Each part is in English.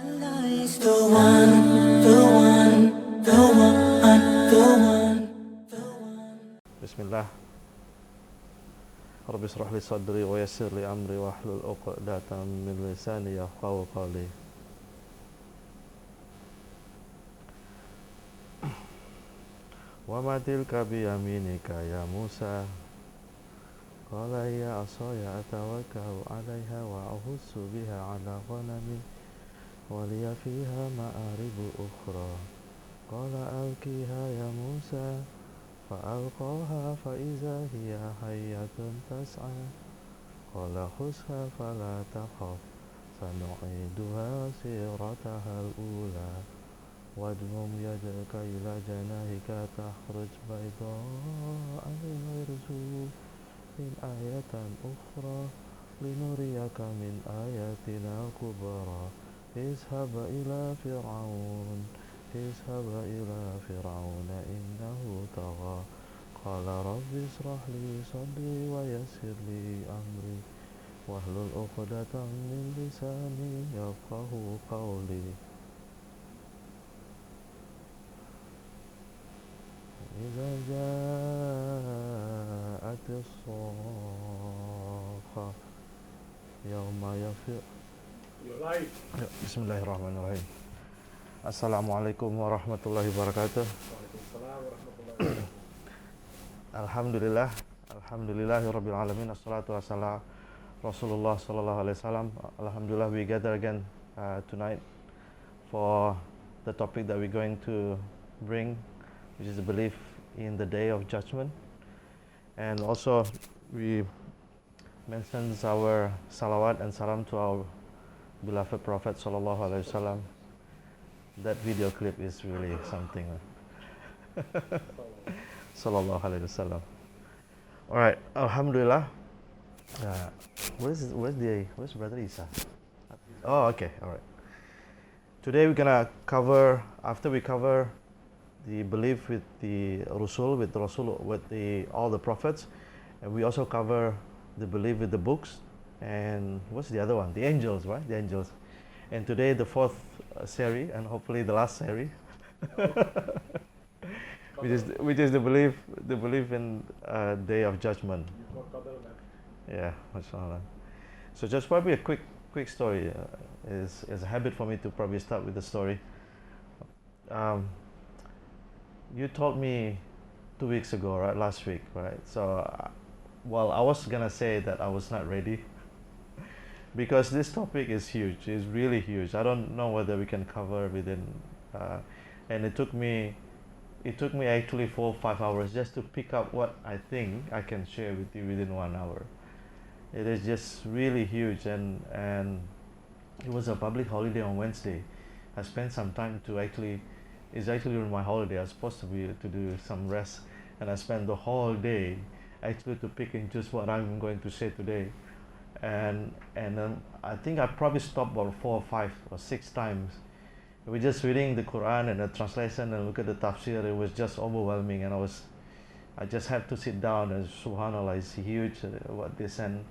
Allah is the one, the one, the one, the one. Bismillah. Rabbi israh li sadri wa yassir li amri wa hlul uqdatan min lisani yafqahu qawli. Wa ma tilka bi yaminika ya Musa? Qala ya asaya atawakkau 'alayha wa ahussu biha 'ala ghanami wa liya fiha ma'aribu ukhra. Qala alqiha ya Musa. فألقاها فإذا هي حية تسعى قال خذها فلا تخف سنعيدها سيرتها الأولى واضمم يدك إلى جناحك تخرج بيضاء من غير سوء من آية أخرى لنريك من آياتنا الكبرى اذهب إلى فرعون إنه طغى قال رب اشرح لي صدري ويسر لي أمري واحلل عقدة من لساني يفقه قولي إذا جاءت الصاخة يوم يفر بسم الله الرحمن الرحيم. Assalamualaikum warahmatullahi wabarakatuh. Alhamdulillah, alhamdulillahirabbil alamin. Assalatu wassalamu Rasulullah sallallahu alaihi wasallam. Alhamdulillah, we gather again tonight for the topic that we're going to bring, which is the belief in the day of judgment. And also we mentioned our salawat and salam to our beloved Prophet sallallahu alaihi wasallam. That video clip is really something. Sallallahu alaihi wasallam. All right, alhamdulillah. Where's Brother Isa? Oh, okay, all right. Today we're gonna cover, after we cover the belief with the Rasul, with all the prophets, and we also cover the belief with the books, and what's the other one? The angels, right? The angels. And today the fourth series, and hopefully the last series, which is the belief in day of judgment. Yeah, mashallah. So just probably a quick story. Is a habit for me to probably start with the story. You told me 2 weeks ago, right? Last week, right? So, well, I was gonna say that I was not ready. Because this topic is huge, it's really huge. I don't know whether we can cover within, and it took me actually 4 or 5 hours just to pick up what I think I can share with you within 1 hour. It is just really huge, and it was a public holiday on Wednesday. I spent some time to it's actually during my holiday. I was supposed to do some rest, and I spent the whole day actually to pick and choose what I'm going to say today. And I think I probably stopped about 4 or 5 or 6 times. We're just reading the Quran and the translation and look at the tafsir. It was just overwhelming, and I just had to sit down, and subhanallah, it's huge what this, and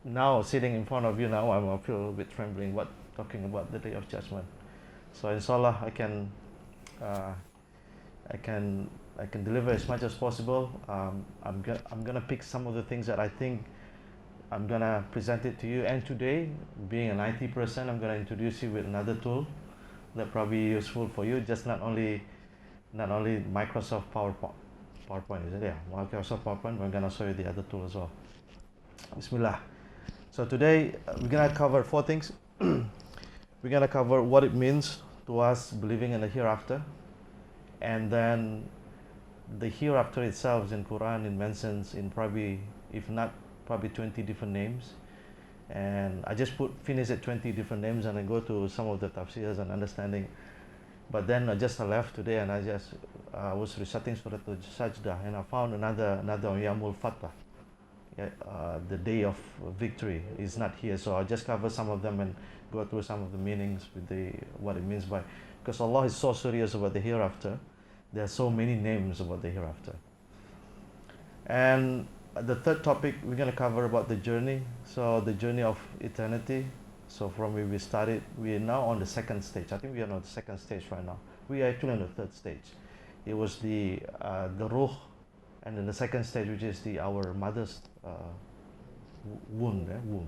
now sitting in front of you now, I feel a little bit trembling talking about the day of judgment. So inshallah I can deliver as much as possible. I'm gonna pick some of the things that I think I'm gonna present it to you, and today, being an IT person, I'm gonna introduce you with another tool that probably useful for you. Just not only Microsoft PowerPoint, is it? Yeah, Microsoft PowerPoint. We're gonna show you the other tool as well. Bismillah. So today we're gonna cover 4 things. We're gonna cover what it means to us believing in the hereafter, and then the hereafter itself in Quran, it mentions in probably 20 different names, and I just finish at 20 different names, and I go to some of the tafsirs and understanding. But then I just left today, and I was reciting Surah Al-Sajdah, and I found another Yamul Fatah. Yeah, the day of victory is not here, so I'll just cover some of them and go through some of the meanings with what it means by, because Allah is so serious about the hereafter. There are so many names about the hereafter. And the third topic we're going to cover about the journey. So the journey of eternity, So from where we started, we are now on the second stage. I think we are on the second stage right now. We are actually on the third stage. It was the ruh, and then the second stage, which is our mother's womb,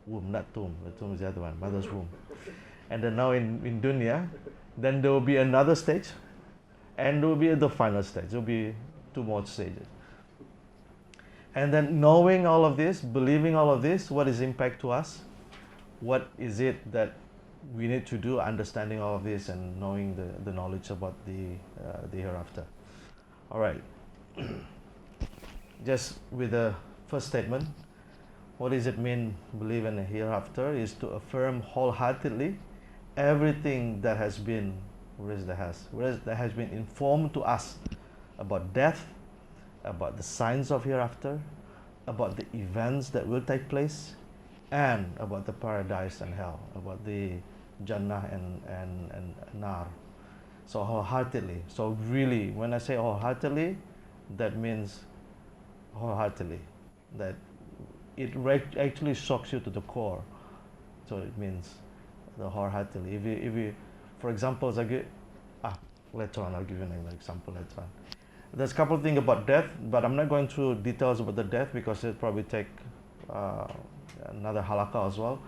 womb, not tomb. The tomb is the other one, mother's womb. And then now in dunya, then there will be another stage, and there will be the final stage. There will be 2 more stages. And then knowing all of this, believing all of this, what is impact to us? What is it that we need to do, understanding all of this and knowing the knowledge about the hereafter? All right. Just with the first statement, what does it mean, believe in the hereafter? Is to affirm wholeheartedly everything that has been, that has been informed to us about death, about the signs of hereafter, about the events that will take place, and about the paradise and hell, about the Jannah and Nar. So wholeheartedly. So really, when I say wholeheartedly, that means wholeheartedly. That it actually shocks you to the core. So it means the wholeheartedly. If you, for example, later on I'll give you an example later on. There's a couple of things about death, but I'm not going through details about the death because it'll probably take another halakha as well.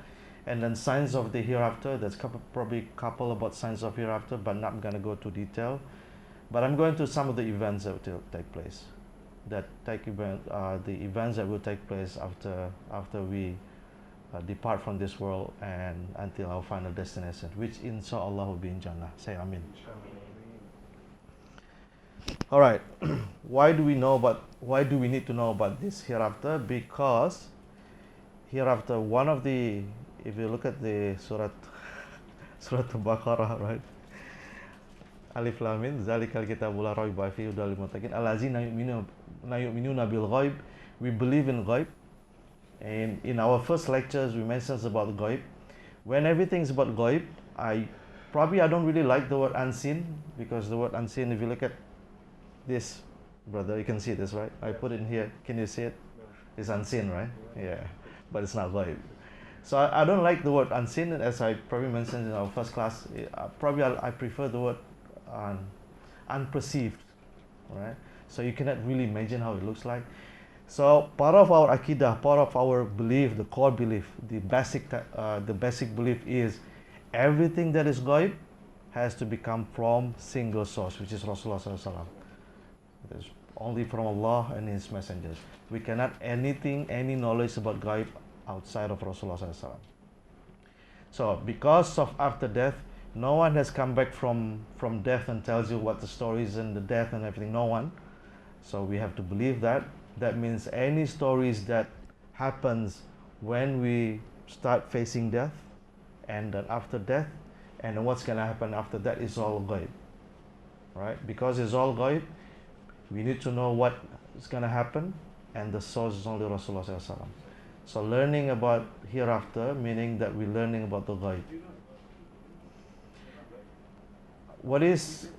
And then signs of the hereafter, there's probably a couple about signs of hereafter, but not going to go to detail. But I'm going to some of the events that will take place. The events that will take place after we depart from this world and until our final destination, which inshallah will be in Jannah. Say Amin. All right. Why do we need to know about this hereafter? Because hereafter, if you look at the Surah Al-Baqarah, right? Alif Lam Mim, Zalikal Kitabu la rayba fihi hudal lil muttaqin, allazina yu'minuna bil ghaib. We believe in ghaib. And in our first lectures, we mentioned about ghaib. When everything is about ghaib, I don't really like the word unseen, because the word unseen, if you look at this, brother, you can see this, right? I put it in here. Can you see it? It's unseen, right? Yeah, but it's not ghaib. So I don't like the word unseen, as I probably mentioned in our first class. I prefer the word unperceived, right? So you cannot really imagine how it looks like. So part of our akidah, part of our belief, the core belief, the basic belief is everything that is ghaib has to become from single source, which is Rasulullah sallallahu alaihi wasallam. It is only from Allah and His messengers. We cannot any knowledge about ghaib outside of Rasulullah sallallahu alaihi wasallam. So because of after death, no one has come back from death and tells you what the story is and the death and everything. No one. So we have to believe that. That means any stories that happens when we start facing death, and then after death, and then what's going to happen after that is all ghaib, right? Because it's all ghaib, we need to know what is going to happen, and the source is only Rasulullah sallallahu alaihi wasallam. So learning about hereafter, meaning that we're learning about the ghaib. What is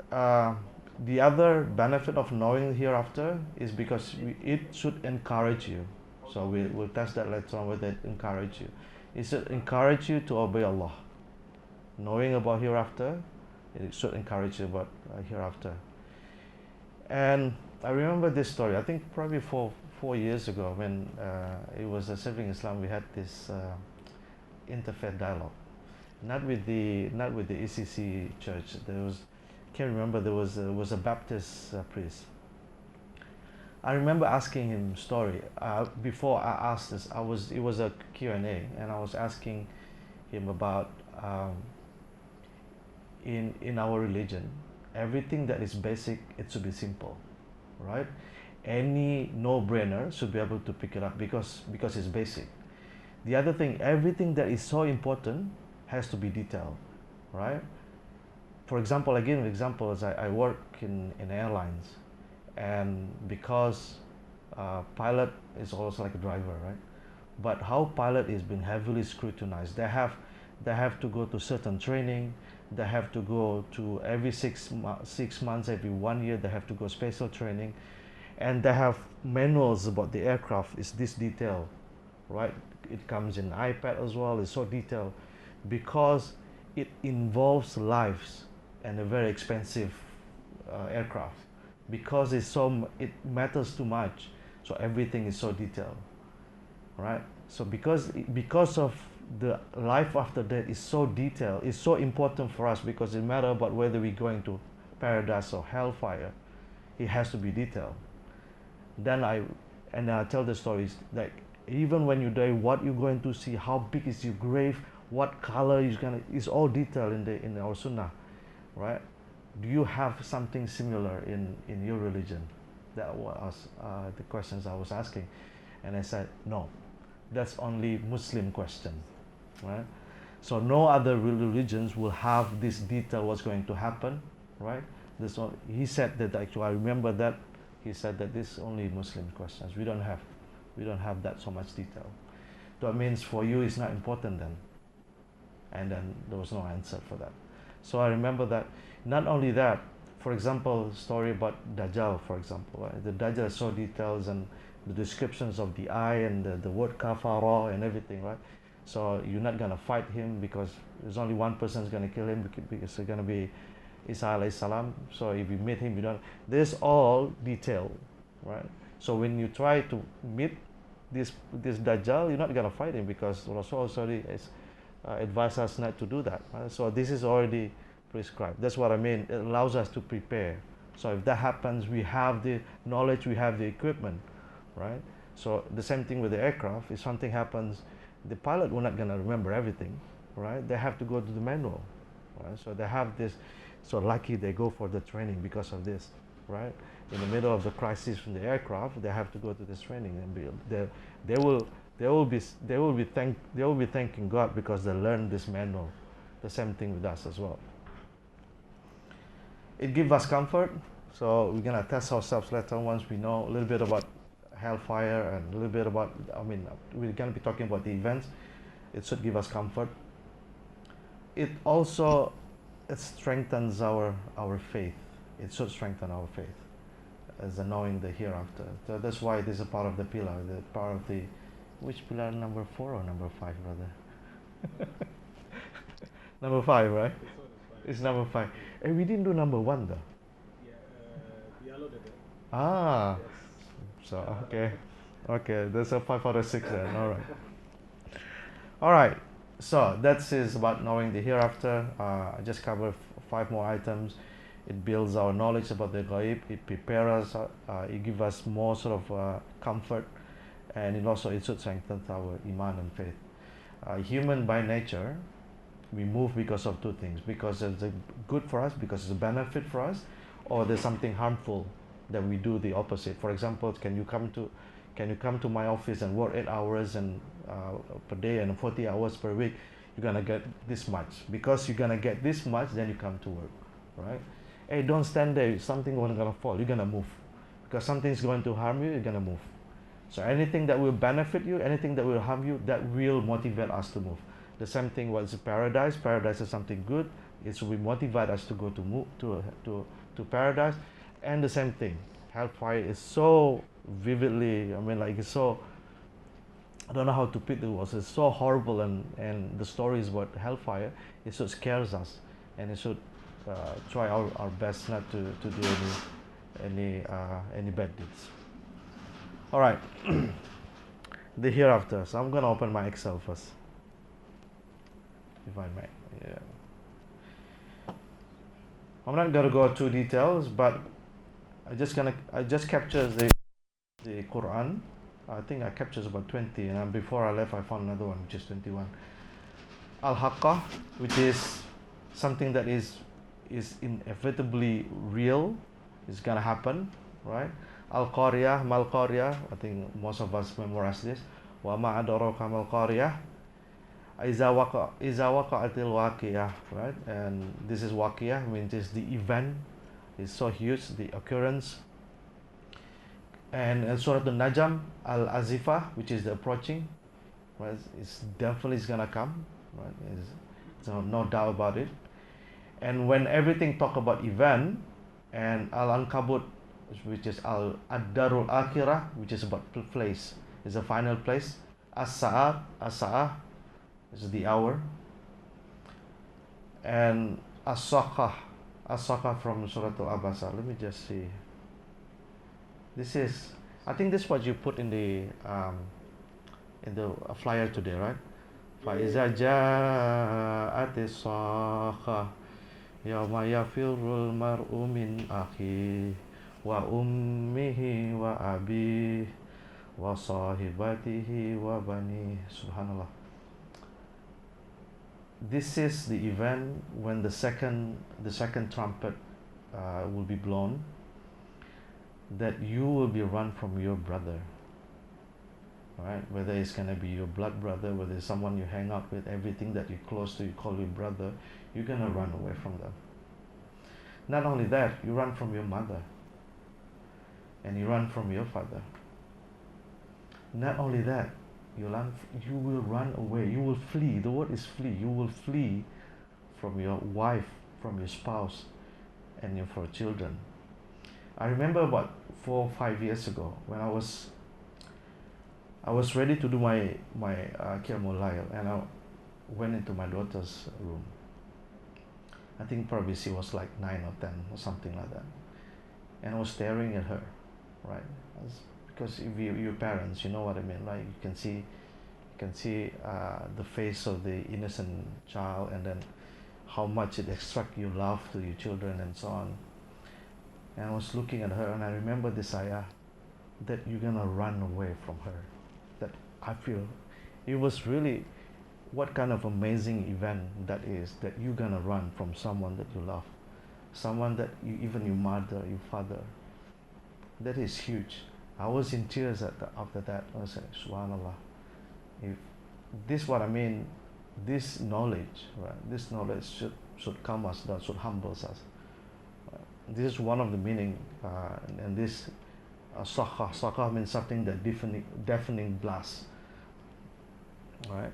the other benefit of knowing hereafter is because it should encourage you. So we'll test that later on, whether it encourage you. It should encourage you to obey Allah. Knowing about hereafter, it should encourage you about hereafter. And I remember this story, I think probably 4 years ago, when it was a Sibling Islam, we had this interfaith dialogue. Not with the ECC church. Can't remember. There was a Baptist priest. I remember asking him story before I asked this. It was a Q&A, and I was asking him about in our religion, everything that is basic, it should be simple, right? Any no-brainer should be able to pick it up because it's basic. The other thing, everything that is so important has to be detailed, right? For example, again, examples, I work in airlines, and because pilot is also like a driver, right? But how pilot is being heavily scrutinized. They have to go to certain training. They have to go to every 6 months, every 1 year. They have to go special training, and they have manuals about the aircraft. Is this detailed, right? It comes in iPad as well. It's so detailed. because it involves lives and a very expensive aircraft. Because it matters too much, so everything is so detailed, right? So because of the life after death is so detailed, it's so important for us, because it matters about whether we're going to paradise or hellfire. It has to be detailed. Then I tell the stories, like even when you die, what you're going to see, how big is your grave, what color is gonna, is all detailed in our sunnah, right? Do you have something similar in your religion? That was the questions I was asking, and I said no. That's only Muslim question, right? So no other religions will have this detail what's going to happen, right? This one, he said that, actually I remember that he said that this is only Muslim questions. We don't have that so much detail. That means for you it's not important then. And then there was no answer for that. So I remember that. Not only that, for example, story about Dajjal, for example, right? The Dajjal is so details, and the descriptions of the eye and the word kafara and everything, right? So you're not gonna fight him because there's only one person who's gonna kill him, because it's gonna be Isa alayhi salam. So if you meet him, you don't. This all detail, right? So when you try to meet this Dajjal, you're not gonna fight him, because Rasul already advised us not to do that, right? So this is already prescribed. That's what I mean. It allows us to prepare. So if that happens, we have the knowledge, we have the equipment, right? So the same thing with the aircraft. If something happens, the pilot will not gonna remember everything, right? They have to go to the manual, right? So they have this. So lucky they go for the training because of this, right? In the middle of the crisis from the aircraft, they have to go to this training, and they will be thanking God because they learned this manual. The same thing with us as well. It gives us comfort. So we're gonna test ourselves later once we know a little bit about hellfire and a little bit about. I mean, we're gonna be talking about the events. It should give us comfort. It also strengthens our faith. It should strengthen our faith as a knowing the hereafter. So that's why this is a part of the pillar, the part of the, which pillar, number 4 or number 5, brother? Number 5, right? It's number 5. And we didn't do number 1 though. Ah, so okay, that's a 5 out of 6 then. All right. So that is about knowing the hereafter. I just covered 5 more items. It builds our knowledge about the ghaeb. It prepares us. It gives us more sort of comfort, and it should strengthen our iman and faith. Human by nature, we move because of 2 things: because it's good for us, because it's a benefit for us, or there's something harmful that we do the opposite. For example, can you come to my office and work 8 hours and per day and 40 hours per week? You're gonna get this much. Because you're gonna get this much, then you come to work, right? Hey, don't stand there. Something is gonna fall. You're gonna move, because something's going to harm you. You're gonna move. So anything that will benefit you, anything that will harm you, that will motivate us to move. The same thing was paradise. Paradise is something good. It will motivate us to go to move to paradise. And the same thing, hellfire is so vividly. I mean, like, it's so. I don't know how to put the words. It's so horrible, and the stories about hellfire. It so scares us, and it should try our best not to do any bad deeds. All right, the hereafter. So I'm gonna open my Excel first, if I may. Yeah. I'm not gonna go too details, but I just capture the Quran. I think I captured about 20, and before I left, I found another one which is 21. Al-Haqqah, which is something that is inevitably real, is gonna happen, right? Al-Qariyah, Mal-Qariyah, I think most of us memorize this. Wa ma adraka mal-Qariyah, Iza waqa'atil waqiyah, right? And this is waqiyah, means it's the event, is so huge, the occurrence. And Surah Al-Najm, Al-Azifah, which is the approaching, right? It's definitely gonna come, right? There's no doubt about it. And when everything talk about event, and Al-Ankabut, which is Ad-Darul Akhirah, which is about place, is a final place. As-Sa'ah is the hour, and as-sakah from Surah Al-Abasa. Let me just see. This is, I think this is what you put in the flyer today, right? فَإِذَا جَاءَتِ الصَّاخَّةُ يَوْمَ يَفِرُّ الْمَرْءُ مِنْ أَخِيهِ وَأُمِّهِ وَأَبِيهِ وَصَاحِبَتِهِ وَبَنِيهِ. Subhanallah. This is the event when the second trumpet will be blown, that you will be run from your brother. Right? Whether it's going to be your blood brother, whether it's someone you hang out with, everything that you're close to, you call your brother, you're going to run away from them. Not only that, you run from your mother, and you run from your father. Not only that, you will run away, you will flee. The word is flee. You will flee from your wife, from your spouse, and your 4 children. I remember about 4 or 5 years ago when I was ready to do my Qiyamul Layl, and I went into my daughter's room. I think probably she was like 9 or 10 or something like that, and I was staring at her, right? Because if you're parents, you know what I mean. Like you can see the face of the innocent child, and then how much it extracts your love to your children and so on. And I was looking at her, and I remember this ayah, that you're gonna run away from her. That I feel it was really, what kind of amazing event that is, that you're gonna run from someone that you love, someone that even your mother, your father. That is huge. I was in tears after that. I was like, subhanallah. If this what I mean, this knowledge, right? This knowledge should calm us down, should humble us. This is one of the meaning, and this sakah means something that deafening blast. Right?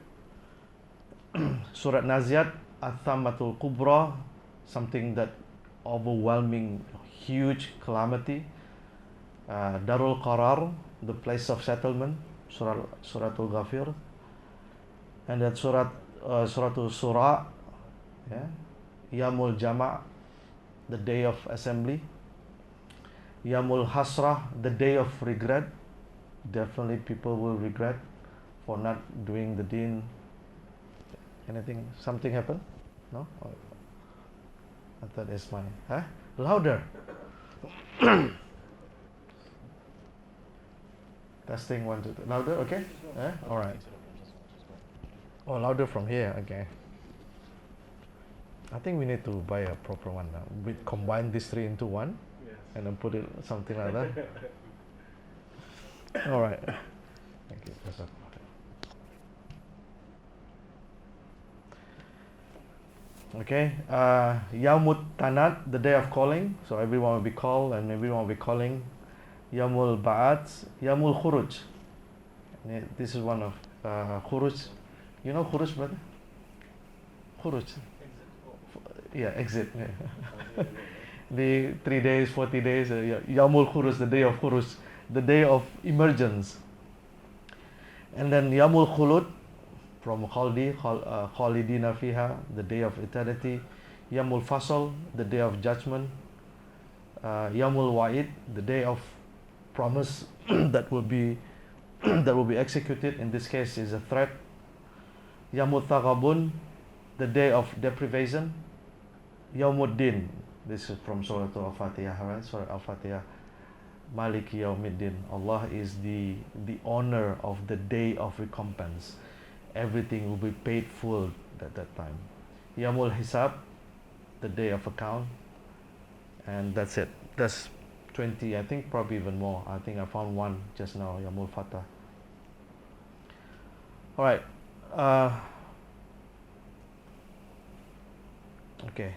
Surat Naziat, Athamatul Kubra, something that overwhelming, huge calamity. Darul Qarar, the place of settlement, Suratul Ghafir, and then Suratul Surah, yeah? Yamul Jama', the day of assembly. Yamul Hasrah, the day of regret. Definitely people will regret for not doing the deen. Something happened? No? I thought it's mine. Huh? Louder. Testing 1, 2, 3. Louder, okay? All right. Oh, louder from here, okay. I think we need to buy a proper one now. We combine these 3 into one, yes, and then put it something like that. All right. Thank you. Okay. Yawmut Tanat, the day of calling. So everyone will be called, and everyone will be calling. Yamul Ba'at, Yamul Khuruj. This is one of Khuruj. You know Khuruj, brother? Khuruj. Yeah, exit. Yeah. The 3 days, 40 days. Yamul Khuruj, the day of Khuruj, the day of emergence. And then Yamul Khulud, from Khalidina Fiha, the day of eternity. Yamul Fasal, the day of judgment. Yamul Wa'id, the day of promise that will be executed. In this case is a threat. Yamut Taghabun, the day of deprivation. Yawmuddin, this is from Surah Al-Fatiha, right? Surah Al-Fatiha. Maliki Yawmiddin. Allah is the owner of the day of recompense. Everything will be paid full at that time. Yamul Hisab, the day of account. And that's it. That's 20, I think probably even more. I think I found one just now, Yamul Fatah. All right. Okay.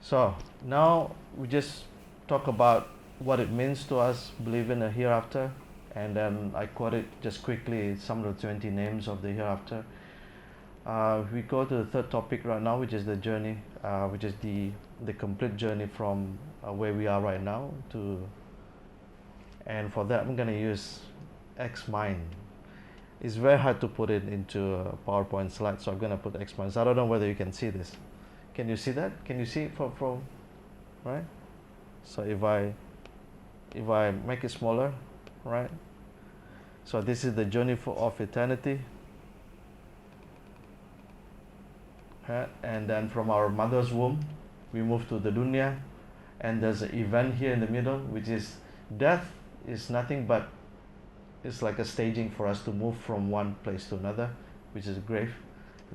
So now we just talk about what it means to us believe in a hereafter, and then I quoted just quickly some of the 20 names of the hereafter. We go to the third topic right now, which is the journey, which is the complete journey from where we are right now to and for that I'm going to use Xmind. It's very hard to put it into a PowerPoint slide, so I'm going to put Xmind. So I don't know whether you can see this. Can you see that? Can you see it from right? So if I make it smaller, right? So this is the journey of eternity. And then from our mother's womb, we move to the dunya, and there's an event here in the middle, which is death. Is nothing but it's like a staging for us to move from one place to another, which is grave,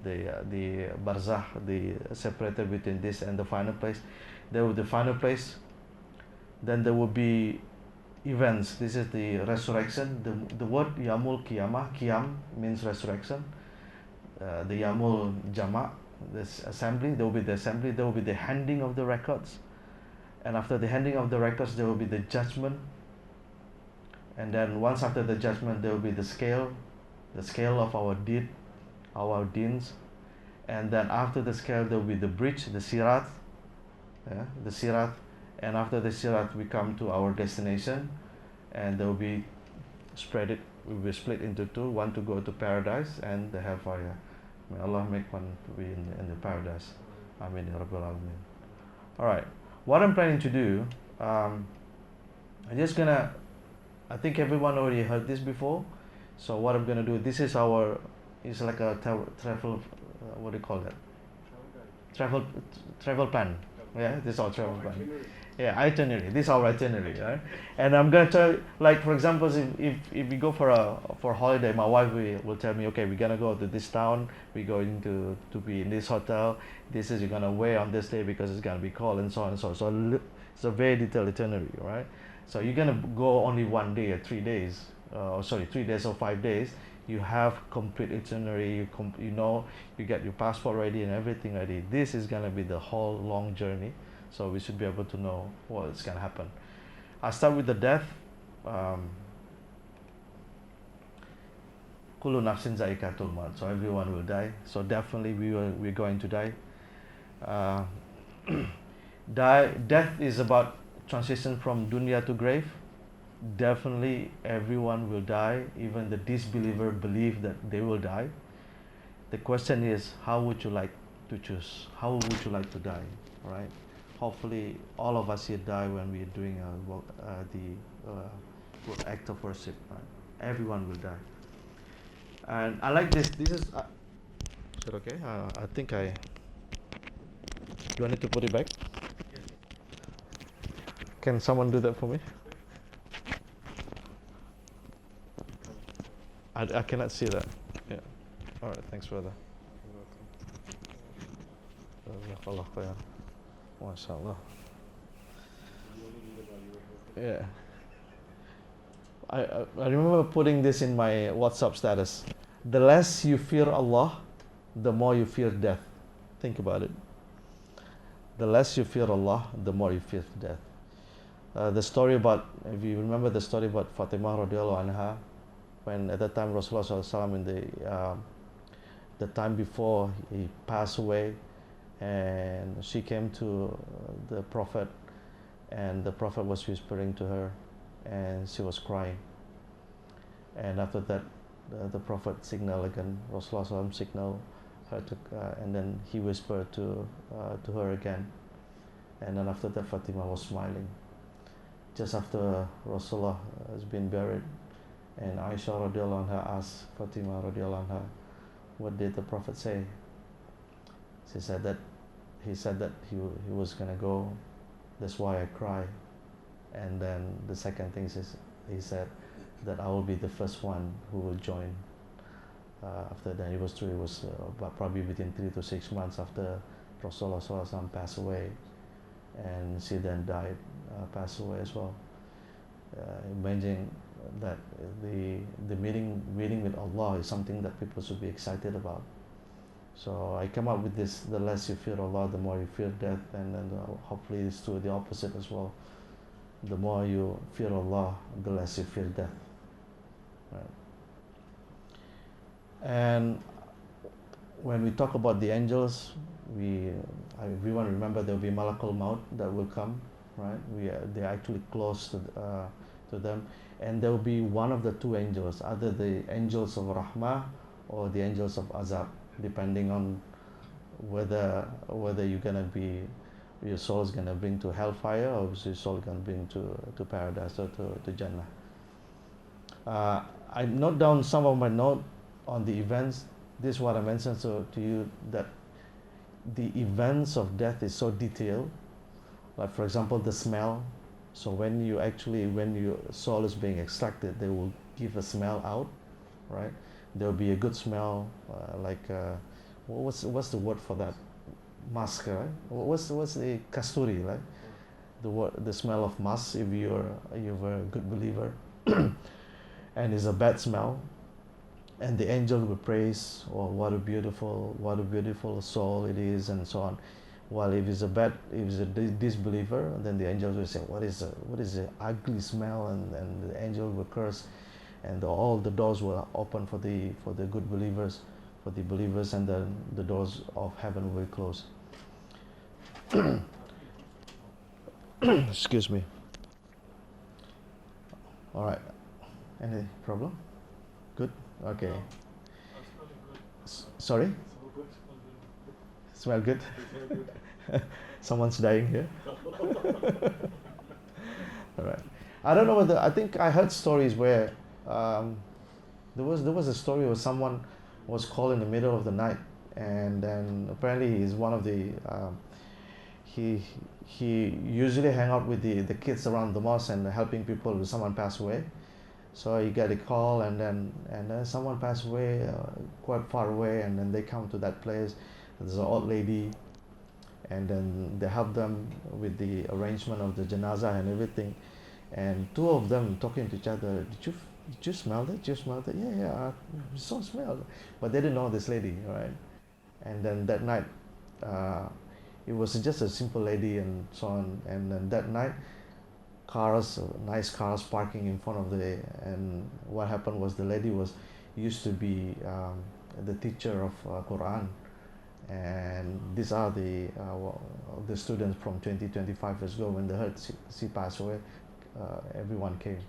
the barzakh, the separator between this and the final place. There will be the final place. Then there will be events. This is the resurrection. The word yamul qiyamah, qiyam means resurrection. The yamul jama, this assembly, there will be the assembly, there will be the handing of the records, and after the handing of the records there will be the judgment, and then once after the judgment there will be the scale of our deeds, and then after the scale there will be the bridge, the sirat, the sirat, and after the sirat we come to our destination, and there will be we will split into two, one to go to paradise and the hellfire. May Allah make one to be in the paradise. Amin ya Rabbil Alameen. Alright, what I'm planning to do, I'm just gonna, I think everyone already heard this before, so what I'm gonna do, this is it's like a travel, what do you call that? Travel plan. Yeah, this is our travel plan. Yeah, itinerary. This is our itinerary, right? And I'm gonna tell, like for example, if we go for a holiday, my wife will tell me, okay, we're gonna go to this town. We're going to be in this hotel. This is you're gonna wear on this day because it's gonna be cold, and so on and so on. So it's a very detailed itinerary, right? So you're gonna go only 1 day or 3 days, 3 days or 5 days. You have complete itinerary. You get your passport ready and everything ready. This is gonna be the whole long journey. So we should be able to know what's going to happen. I'll start with the death. Kullu nafsin zaikatul maut. So everyone will die. So definitely we're going to die. Death is about transition from dunya to grave. Definitely everyone will die. Even the disbeliever believe that they will die. The question is, how would you like to choose? How would you like to die? Right? Hopefully all of us here die when we are doing the act of worship. Right? Everyone will die. And I like this. This is it okay? I think do I need to put it back? Can someone do that for me? I cannot see that. Yeah. All right. Thanks, brother. Jazakallah khair. MashaAllah. Yeah. I remember putting this in my WhatsApp status. The less you fear Allah, the more you fear death. Think about it. The less you fear Allah, the more you fear death. The story about, if you remember the story about Fatimah radiallahu anha, when at that time Rasulullah SAW in the time before he passed away, and she came to the Prophet, and the Prophet was whispering to her, and she was crying. And after that, the Prophet signaled again, Rasulullah signaled her to, and then he whispered to her again. And then after that, Fatima was smiling. Just after Rasulullah has been buried, and Aisha radiallahu anha asked Fatima radiallahu anha, what did the Prophet say? She said that he said that he was gonna go. That's why I cry. And then the second thing is he said that I will be the first one who will join. After that, it was true. It was probably within 3 to 6 months after Rasulullah SAW passed away, and she then died, passed away as well. Imagine that the meeting with Allah is something that people should be excited about. So I come up with this: the less you fear Allah, the more you fear death, and then hopefully it's to the opposite as well. The more you fear Allah, the less you fear death. Right. And when we talk about the angels, everyone remember there will be Malakul Maut that will come, right? They actually close to them, and there will be one of the two angels, either the angels of Rahmah or the angels of Azab, depending on whether you're gonna be, your soul's gonna bring to hellfire, or your soul gonna bring to paradise or to Jannah. I note down some of my note on the events. This is what I mentioned to you, that the events of death is so detailed. Like for example, the smell. So when your soul is being extracted, they will give a smell out, right? There will be a good smell, what's the word for that? Musk, right? What's the kasturi, right? The smell of musk if you're a good believer, and it's a bad smell, and the angel will praise, oh, what a beautiful soul it is, and so on. While if it's a disbeliever, then the angels will say, what is the ugly smell, and the angel will curse, and all the doors will open for the good believers, for the believers, and then the doors of heaven will close. Excuse me. All right. Any problem? Good. Okay. Sorry. Smell good. Someone's dying here. All right. I don't know whether, I think I heard stories where there was a story where someone was called in the middle of the night, and then apparently he's one of the he usually hang out with the kids around the mosque and helping people when someone passed away. So he got a call, and then someone passed away quite far away, and then they come to that place. There's an old lady, and then they help them with the arrangement of the janazah and everything. And two of them talking to each other, did you smell that? Did you smell that? Yeah, I saw smell. But they didn't know this lady, right? And then that night, it was just a simple lady and so on. And then that night, nice cars parking in front of and what happened was the lady used to be the teacher of Quran. And these are the students from 20-25 years ago. When they heard she passed away, everyone came.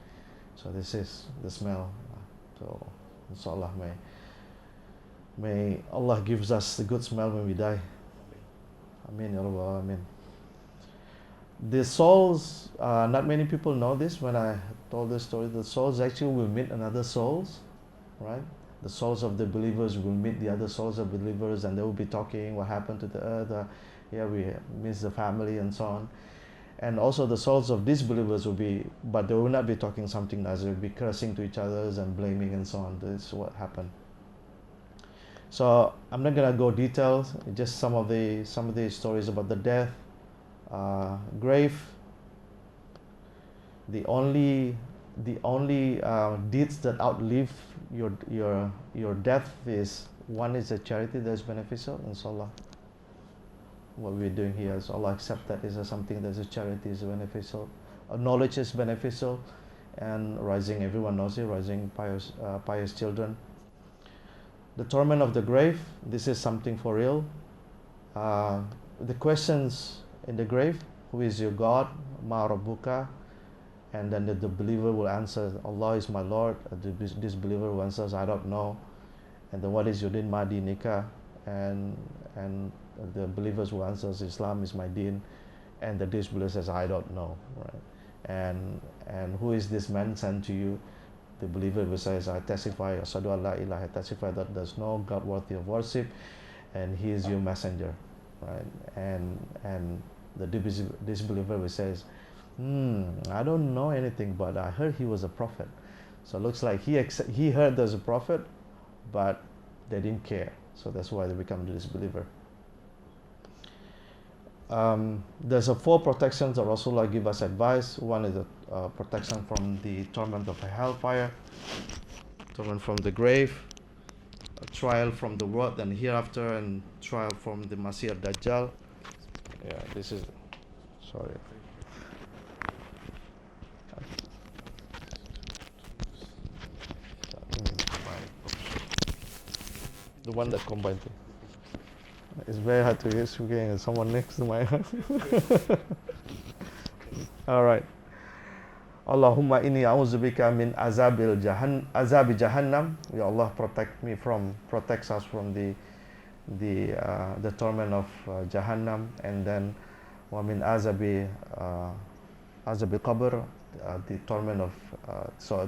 So this is the smell. So inshallah, may Allah gives us the good smell when we die. Ameen ya Rabbal Alameen. The souls, not many people know this. When I told this story, the souls actually will meet another souls, right? The souls of the believers will meet the other souls of believers, and they will be talking what happened to the earth. We miss the family and so on. And also the souls of disbelievers will be, but they will not be talking something nice. They will be cursing to each other and blaming and so on. This is what happened. So I'm not gonna go details. Just some of the stories about the death, grave. The only deeds that outlive your death is, one is a charity that is beneficial, inshallah. What we're doing here is Allah accept that is something that's a charity, is beneficial. Knowledge is beneficial, and rising, everyone knows it, rising pious children. The torment of the grave, this is something for real. The questions in the grave, who is your God, ma rabbuka, and then the believer will answer, Allah is my Lord. The disbeliever will answer, I don't know. And then what is your din, ma dinika, and the believers will answer, Islam is my deen, and the disbeliever says, I don't know, right? And who is this man sent to you? The believer will say, I testify, Ashadu Allah ilaha, I testify that there's no God worthy of worship, and he is your messenger, right? And the disbeliever will say, I don't know anything, but I heard he was a prophet. So it looks like he heard there's a prophet, but they didn't care. So that's why they become the disbeliever. There's 4 protections that Rasulullah give us advice. One is a protection from the torment of a hellfire, torment from the grave, a trial from the world and hereafter, and trial from the Masih Dajjal. Yeah, this is, sorry. The one that combined it. It's very hard to hear speaking and someone next to my heart. All right. Allahumma inni a'udzubika min azabi jahannam. Ya Allah, protects us from the torment of Jahannam, and then wa min azabi qabr, the torment of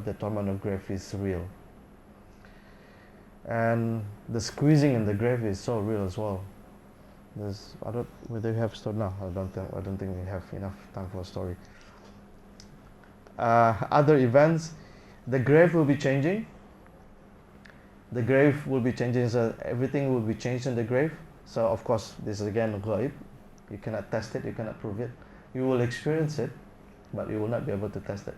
the torment of grave is real, and the squeezing in the grave is so real as well. I don't whether you have story now. I don't think we have enough time for a story. Other events, the grave will be changing. The grave will be changing, so everything will be changed in the grave. So of course, this is again ghaeb. You cannot test it, you cannot prove it. You will experience it, but you will not be able to test it.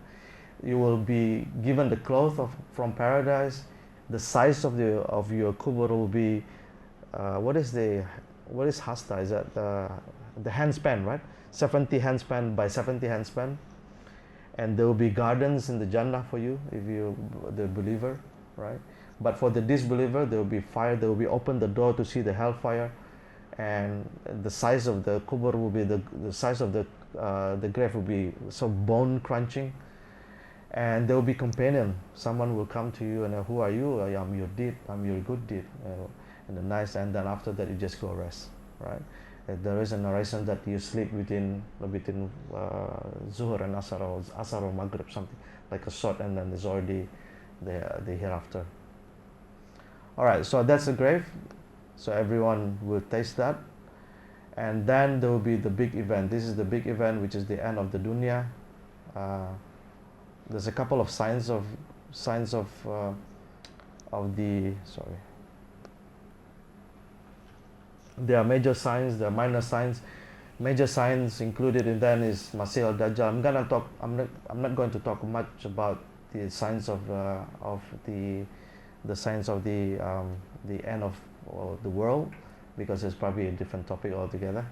You will be given the cloth from paradise. The size of your kubur will be what is hasta? Is that the handspan, right? 70 handspan by 70 handspan, and there will be gardens in the Jannah for you if you the believer, right? But for the disbeliever, there will be fire. There will be open the door to see the hellfire, and the size of the kubur will be the size of the grave will be so bone crunching, and there will be companion. Someone will come to you and who are you? I'm your deed. I'm your good deed, and the nice. And then after that, you just go rest, right? There is a narration that you sleep between Zuhur and Asar, or Asar or Maghrib, something like a short, and then there's already the hereafter. All right, so that's the grave. So everyone will taste that, and then there will be the big event. This is the big event, which is the end of the dunya. There's a couple of signs of the sorry. There are major signs, there are minor signs. Major signs included in them is Masih al-Dajjal. I'm not going to talk much about the signs of the signs of the end of the world, because it's probably a different topic altogether.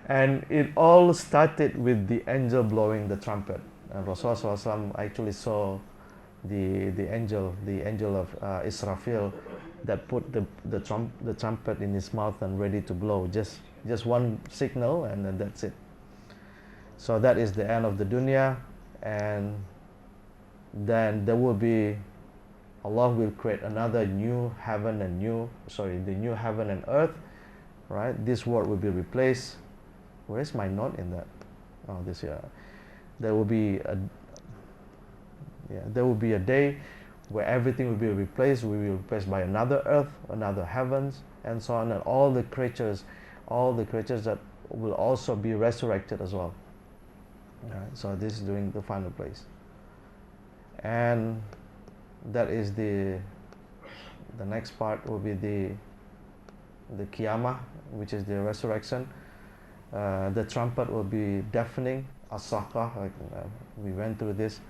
And it all started with the angel blowing the trumpet, and Rasulullah SAW actually saw the angel of Israfil that put the trumpet in his mouth and ready to blow, just one signal, and then that's it. So that is the end of the dunya, and then there will be, Allah will create another new heaven and the new heaven and earth, right? This world will be replaced. Where is my note in that? Oh, this year. There will be a day where everything will be replaced. We will be replaced by another earth, another heavens, and so on, and all the creatures that will also be resurrected as well. Right, so this is during the final place, and that is the next part will be the Qiyamah, which is the resurrection. The trumpet will be deafening, as-saqah, like we went through this.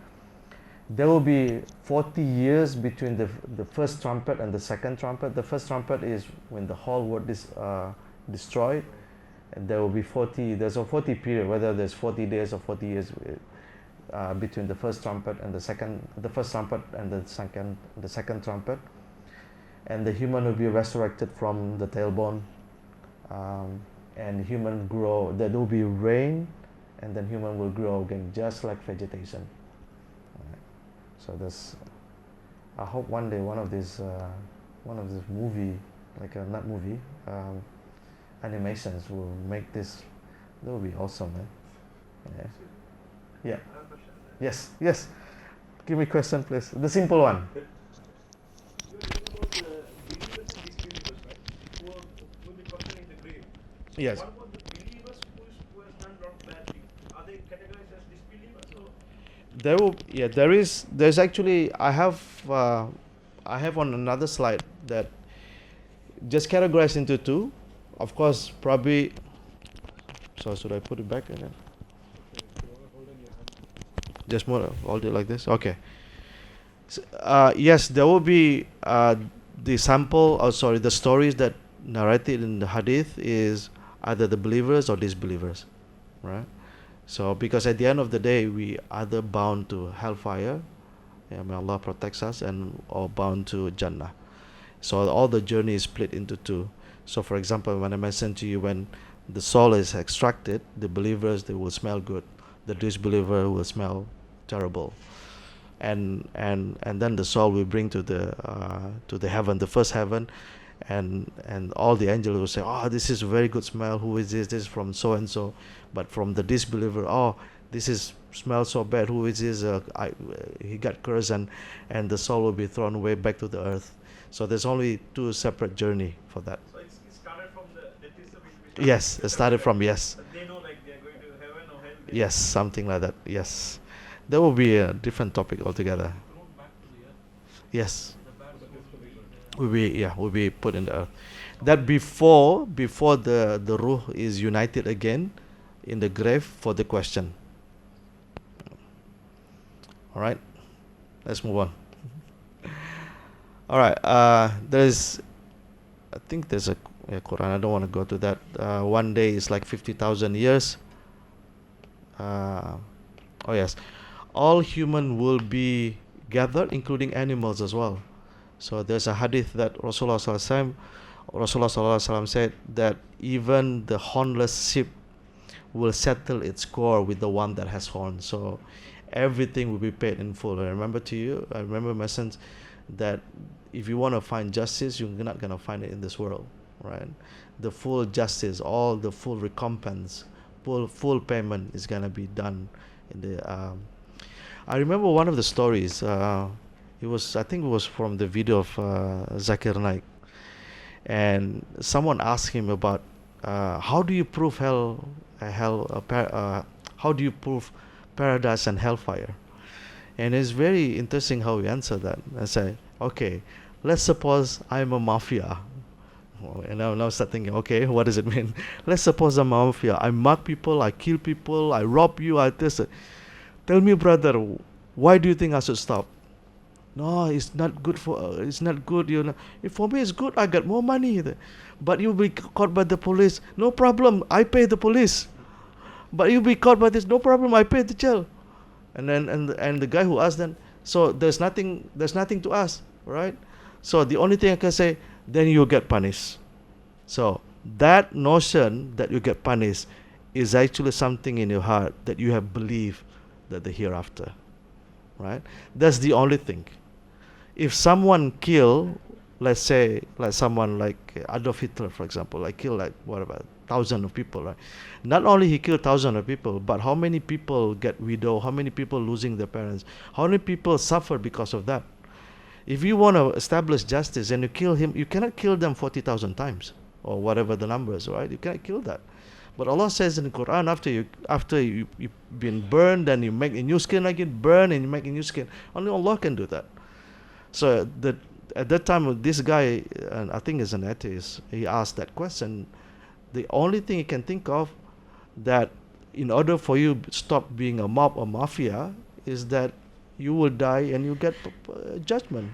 There will be 40 years between the first trumpet and the second trumpet. The first trumpet is when the whole world is destroyed. And there will be there's a 40 period, whether there's 40 days or 40 years between the first trumpet and the first trumpet and the second trumpet. And the human will be resurrected from the tailbone, and human grow. There will be rain, and then human will grow again, just like vegetation. So this, I hope one day one of these movie, not movie, animations will make this. That will be awesome, man. Yeah. Yes. Give me a question, please. The simple one. Yes. What about the believers who has done not badly? Are they categorized as disbelievers? There's actually I have on another slide that just categorized into two. Of course, probably. So should I put it back again? Just more hold it like this. Okay. So, yes, there will be the stories that narrated in the hadith is either the believers or disbelievers, right? So because at the end of the day, we either bound to hellfire, may Allah protects us, or bound to Jannah. So all the journey is split into two. So for example, when I mentioned to you when the soul is extracted, the believers, they will smell good. The disbeliever will smell terrible. And then the soul will bring to the heaven, the first heaven, and all the angels will say, oh, this is a very good smell. Who is this? This is from so and so. But from the disbeliever, oh, this is smells so bad. Who is this? He got cursed, and the soul will be thrown away back to the earth. So there's only two separate journey for that. So it started from the atheism. Yes, it started from yes. But they know like they're going to heaven or hell. Yes, something like that. Yes, that will be a different topic altogether. Thrown back to the earth. Yes, The bad soul. will be put in the earth. That before the ruh is united again in the grave for the question. All right, let's move on. All right, there's, I think there's a Quran. I don't want to go to that. One day is like 50,000 years. Oh yes, all human will be gathered, including animals as well. So there's a hadith that Rasulullah SAW said that even the hornless sheep will settle its score with the one that has horns. So everything will be paid in full. I remember my sons, that if you want to find justice, you're not going to find it in this world, right? The full justice, all the full recompense, full payment is going to be done in the I remember one of the stories, I think it was from the video of Zakir Naik, and someone asked him about how do you prove how do you prove paradise and hellfire? And it's very interesting how he answered that. I say, okay, let's suppose I'm a mafia. And now start thinking, okay, what does it mean? Let's suppose I'm a mafia. I mug people, I kill people, I rob you, I this. Tell me, brother, why do you think I should stop? No, it's not good it's not good, you know. If for me it's good, I got more money. But you'll be caught by the police. No problem, I pay the police. But you'll be caught by this, no problem, I pay the jail. And then and the guy who asked them, so there's nothing to ask, right? So the only thing I can say, then you get punished. So that notion that you get punished is actually something in your heart that you have believed that the hereafter, right? That's the only thing. If someone kill, let's say like someone like Adolf Hitler, for example, like kill like whatever, thousands of people, right? Not only he killed thousands of people, but how many people get widow, how many people losing their parents, how many people suffer because of that? If you want to establish justice and you kill him, you cannot kill them 40,000 times or whatever the number is, right? You cannot kill that. But Allah says in the Quran, after you've been burned and you make a new skin again, burn and you make a new skin. Only Allah can do that. So at that time, this guy, and I think is an atheist, he asked that question. The only thing he can think of, that in order for you to stop being a mob or mafia, is that you will die and you get judgment,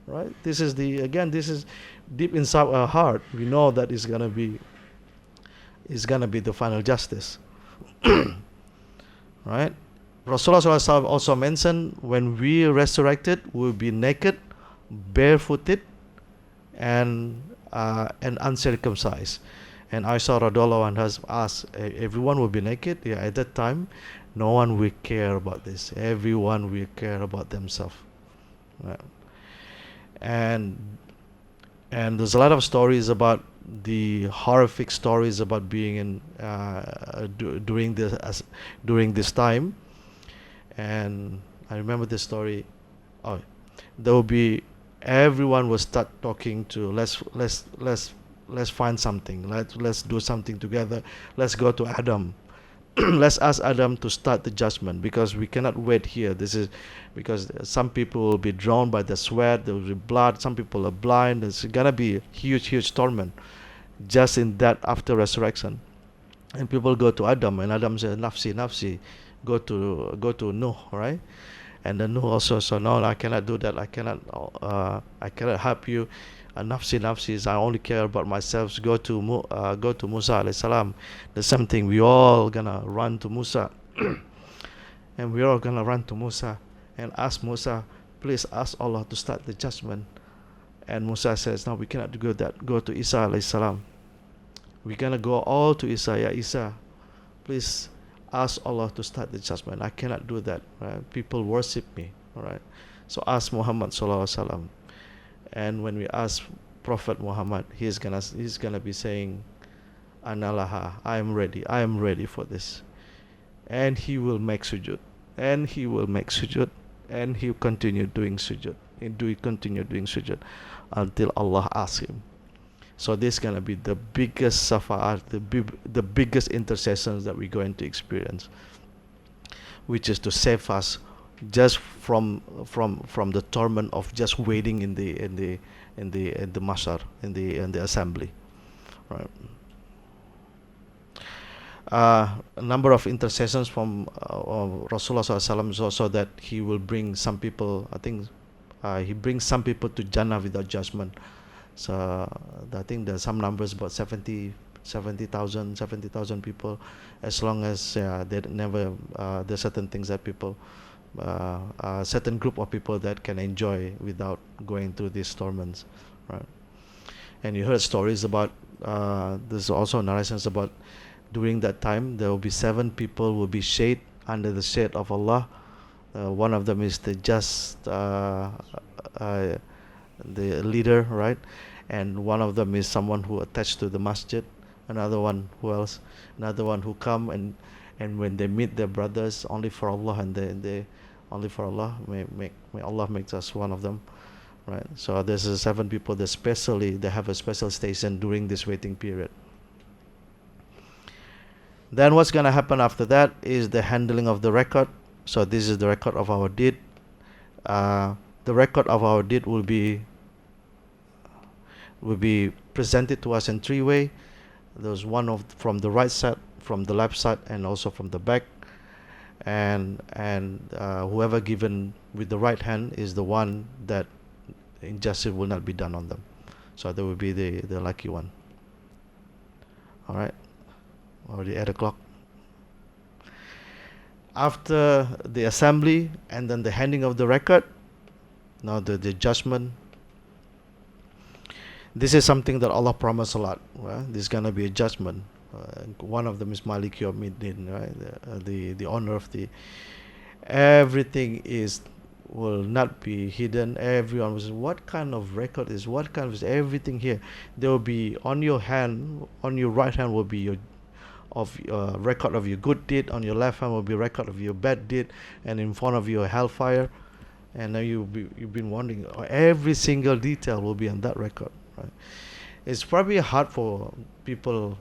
right? This is deep inside our heart. We know that it's gonna be the final justice, right? Rasulullah SAW also mentioned when we resurrected, we'll be naked, barefooted, and uncircumcised. And Aisha radhiallahu anha asked, everyone will be naked? Yeah, at that time, no one will care about this. Everyone will care about themselves. Right? And there's a lot of stories about the horrific stories about being in during this time. And I remember this story. Oh, there will be, everyone will start talking to, let's find something, let's do something together, let's go to Adam. Let's ask Adam to start the judgment, because we cannot wait here. This is because some people will be drowned by the sweat, there will be blood, some people are blind. There's gonna be huge torment just in that after resurrection. And people go to Adam, and Adam says, nafsi, go to Nuh, right? And then Nuh also said, no, I cannot do that, I cannot help you. Nafsi is, I only care about myself. Go to Musa alayhi salam. The same thing, we all gonna run to Musa. And we're all gonna run to Musa and ask Musa, please ask Allah to start the judgment. And Musa says, no, we cannot do that, go to Isa alayhi salam. We're gonna go all to Isa. Ya Isa, please ask Allah to start the judgment. I cannot do that. Right? People worship me. All right. So ask Muhammad sallallahu alaihi wasallam. And when we ask Prophet Muhammad, he's gonna be saying, Analaha, I am ready for this. And he will make sujud. And he will make sujud. And he'll continue doing sujud. Continue doing sujud until Allah asks him. So this is gonna be the biggest safa'at, the biggest intercessions that we're going to experience, which is to save us just from the torment of just waiting in the mashar, in the assembly, right? A number of intercessions from Rasulullah SAW is also that he will bring some people. I think he brings some people to Jannah without judgment. So I think there's some numbers about 70,000 people, as long as they never there's certain things that people, a certain group of people that can enjoy without going through these torments, right? And you heard stories about there's also narrations about during that time there will be 7 people will be shade under the shade of Allah. One of them is the leader, right? And one of them is someone who attached to the masjid. Another one, who else? Another one who come and when they meet their brothers only for Allah, and they only for Allah, may Allah make us one of them, right? So there's 7 people that they have a special station during this waiting period. Then what's going to happen after that is the handling of the record. So this is the record of our deed. The record of our deed will be presented to us in 3 ways. There's one from the right side, from the left side, and also from the back. And whoever given with the right hand is the one that injustice will not be done on them. So that will be the lucky one. All right. Already 8 o'clock. After the assembly and then the handing of the record, now the judgment. This is something that Allah promised a lot. Right? There's gonna be a judgment. One of them is Malik Yawmiddin, right? The honor of the. Everything will not be hidden. Everyone was, what kind of record is, what kind of everything here. There will be on your hand, on your right hand will be your record of your good deed. On your left hand will be record of your bad deed, and in front of you hellfire. And now you've been wondering, every single detail will be on that record, right? It's probably hard for people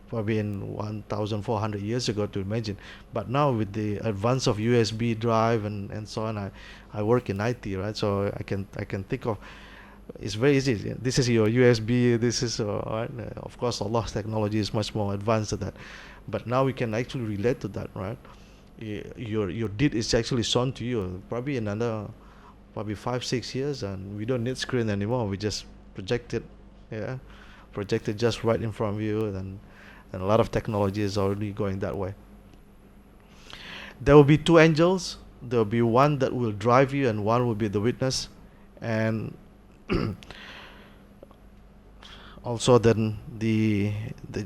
probably in 1,400 years ago to imagine, but now with the advance of USB drive and so on, I work in IT, right? So I can think of. It's very easy. This is your USB. This is of course Allah's technology is much more advanced than that, but now we can actually relate to that, right? Your deed is actually shown to you probably in another 5-6 years, and we don't need screen anymore. We just project it, projected just right in front of you, and a lot of technology is already going that way. There will be 2 angels. There will be one that will drive you, and one will be the witness, and also then the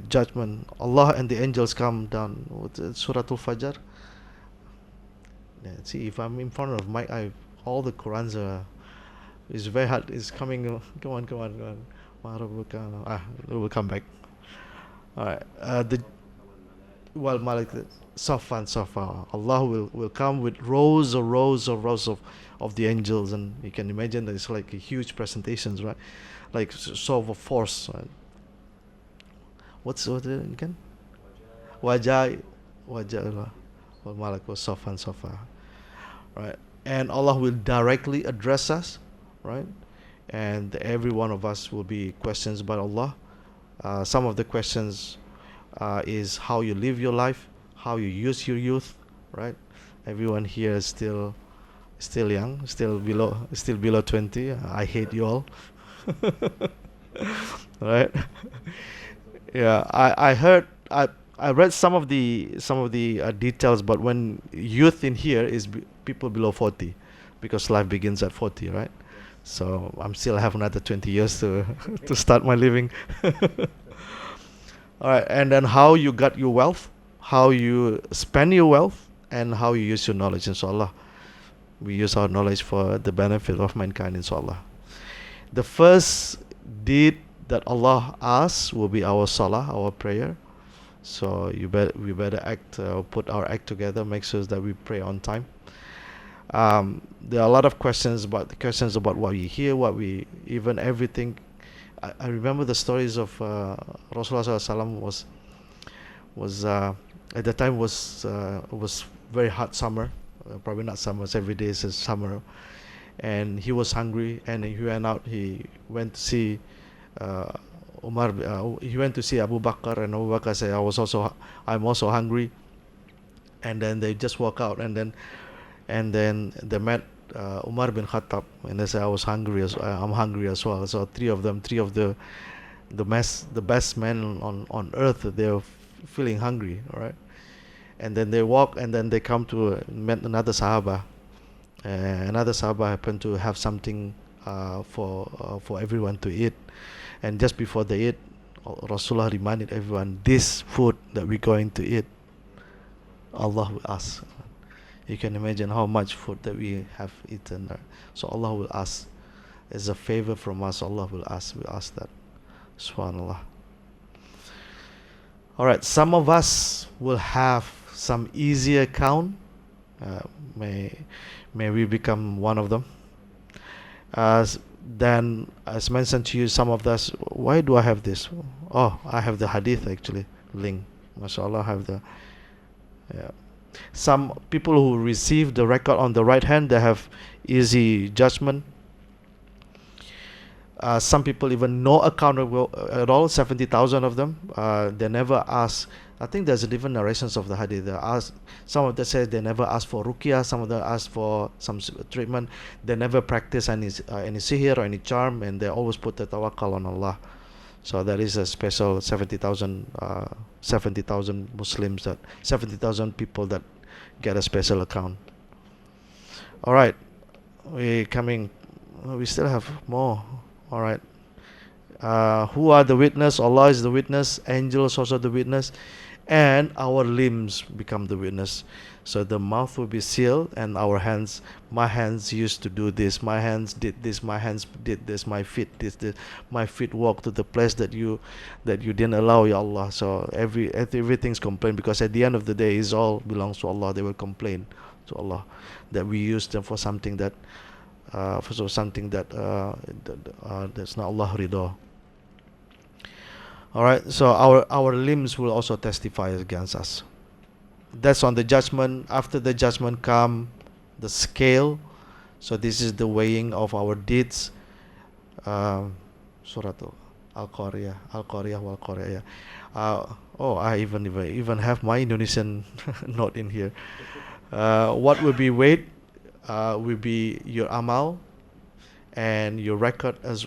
judgment. Allah and the angels come down with Suratul Fajr. See, if I'm in front of my all the Qurans is very hard. It's coming. Come on. We'll come back. All right. Malik, Safa. Allah will come with rows of the angels, and you can imagine that it's like a huge presentations, right? Like sort of a force. Right? What again? Wajah. Malik was Safa. Right? And Allah will directly address us, right? And every one of us will be questions about Allah. Some of the questions is how you live your life, how you use your youth, right? Everyone here is still young, still below 20. I hate you all. Right? Yeah, I heard, I read some of the details, but when youth in here is people below 40, because life begins at 40, right? So I'm still have another 20 years to start my living. All right, and then how you got your wealth, how you spend your wealth, and how you use your knowledge, inshallah. We use our knowledge for the benefit of mankind, inshallah. The first deed that Allah asks will be our salah, our prayer. So we better put our act together, make sure that we pray on time. There are a lot of questions about what we hear, what we even everything. I remember the stories of Rasulullah SAW was at the time was very hot summer, probably not summer, it's every day is summer, and he was hungry and he went out. He went to see uh, he went to see Abu Bakr, and Abu Bakr said, I'm also hungry. And then they just walk out, and then they met Umar bin Khattab, and they said, I'm hungry as well. So three of the best men on earth, they're feeling hungry, all right. And then they walk, and then they come to met another Sahaba. Another Sahaba happened to have something for everyone to eat, and just before they eat, Rasulullah reminded everyone, this food that we're going to eat, Allah will ask. You can imagine how much food that we have eaten. So Allah will ask. As a favor from us, Allah will ask. We ask that. Subhanallah. Alright, some of us will have some easy account. May we become one of them. Then, as mentioned to you, some of us, why do I have this? Oh, I have the hadith actually link. MashaAllah, I have the. Yeah. Some people who receive the record on the right hand, they have easy judgment. Some people even no account at all, 70,000 of them. They never ask. I think there's different narrations of the hadith. They ask, some of them say they never ask for ruqyah, some of them ask for some treatment. They never practice any sihr or any charm, and they always put the tawakkul on Allah. So there is a special 70,000 Muslims, that 70,000 people that get a special account. All right, we still have more. All right. Who are the witness? Allah is the witness. Angels also the witness, and our limbs become the witness. So the mouth will be sealed, and our hands. My hands used to do this. My hands did this. My hands did this. My feet did this. My feet walked to the place that you didn't allow, Ya Allah. So everything's complained, because at the end of the day, it all belongs to Allah. They will complain to Allah that we used them for something that that's not Allah ridha. All right. So our limbs will also testify against us. That's on the judgment. After the judgment come the scale. So this is the weighing of our deeds. Surah Al-Qariyah wal-Qariyah. I even have my Indonesian note in here. What will be weighed will be your amal and your record as.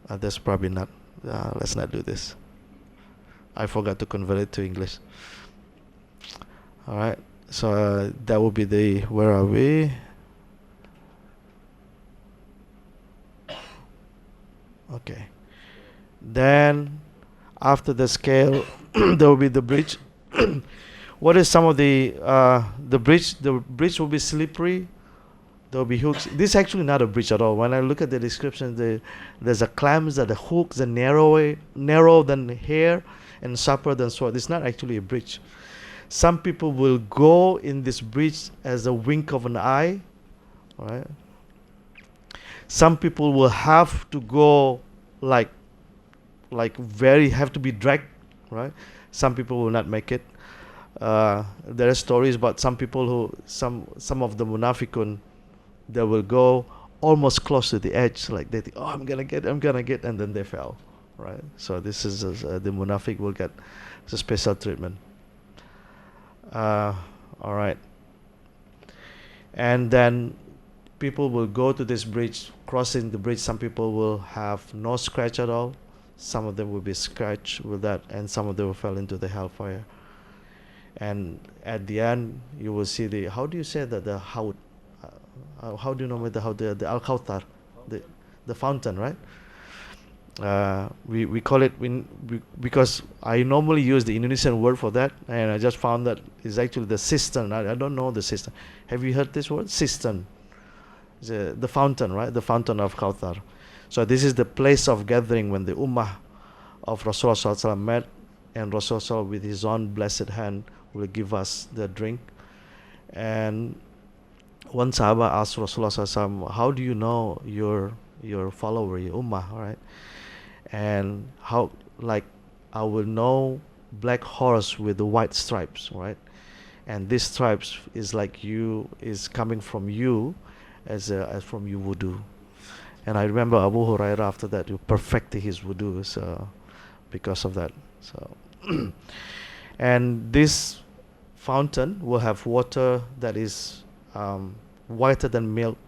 That's probably not. Let's not do this. I forgot to convert it to English. All right. So that will be the. Where are we? Okay. Then after the scale, there will be the bridge. What is some of the bridge? The bridge will be slippery. There will be hooks. This is actually not a bridge at all. When I look at the description, there's a clams, that the hooks, the narrow than hair, and sharper than sword. It's not actually a bridge. Some people will go in this bridge as a wink of an eye. All right. Some people will have to go like have to be dragged, right? Some people will not make it. There are stories about some people some of the munafiqun, they will go almost close to the edge, like they think, oh, I'm gonna get, and then they fell, right? So this is the munafiq will get a special treatment. All right. And then people will go to this bridge, crossing the bridge. Some people will have no scratch at all. Some of them will be scratched with that, and some of them will fall into the hellfire. And at the end, you will see the, how do you say that, the how do you know the al-Khawthar, the fountain, right? We call it because I normally use the Indonesian word for that, and I just found that it's actually the cistern. I don't know the cistern. Have you heard this word? Cistern. The fountain, right? The fountain of Kauthar. So this is the place of gathering when the Ummah of Rasulullah SAW met, and Rasulullah with his own blessed hand will give us the drink. And one Sahaba asked Rasulullah SAW, how do you know your follower, your Ummah, right? And how, like, I will know black horse with the white stripes, right? And this stripes is like you, is coming from you as from you wudu. And I remember Abu Hurairah after that, you perfected his wudu, so because of that. So and this fountain will have water that is whiter than milk,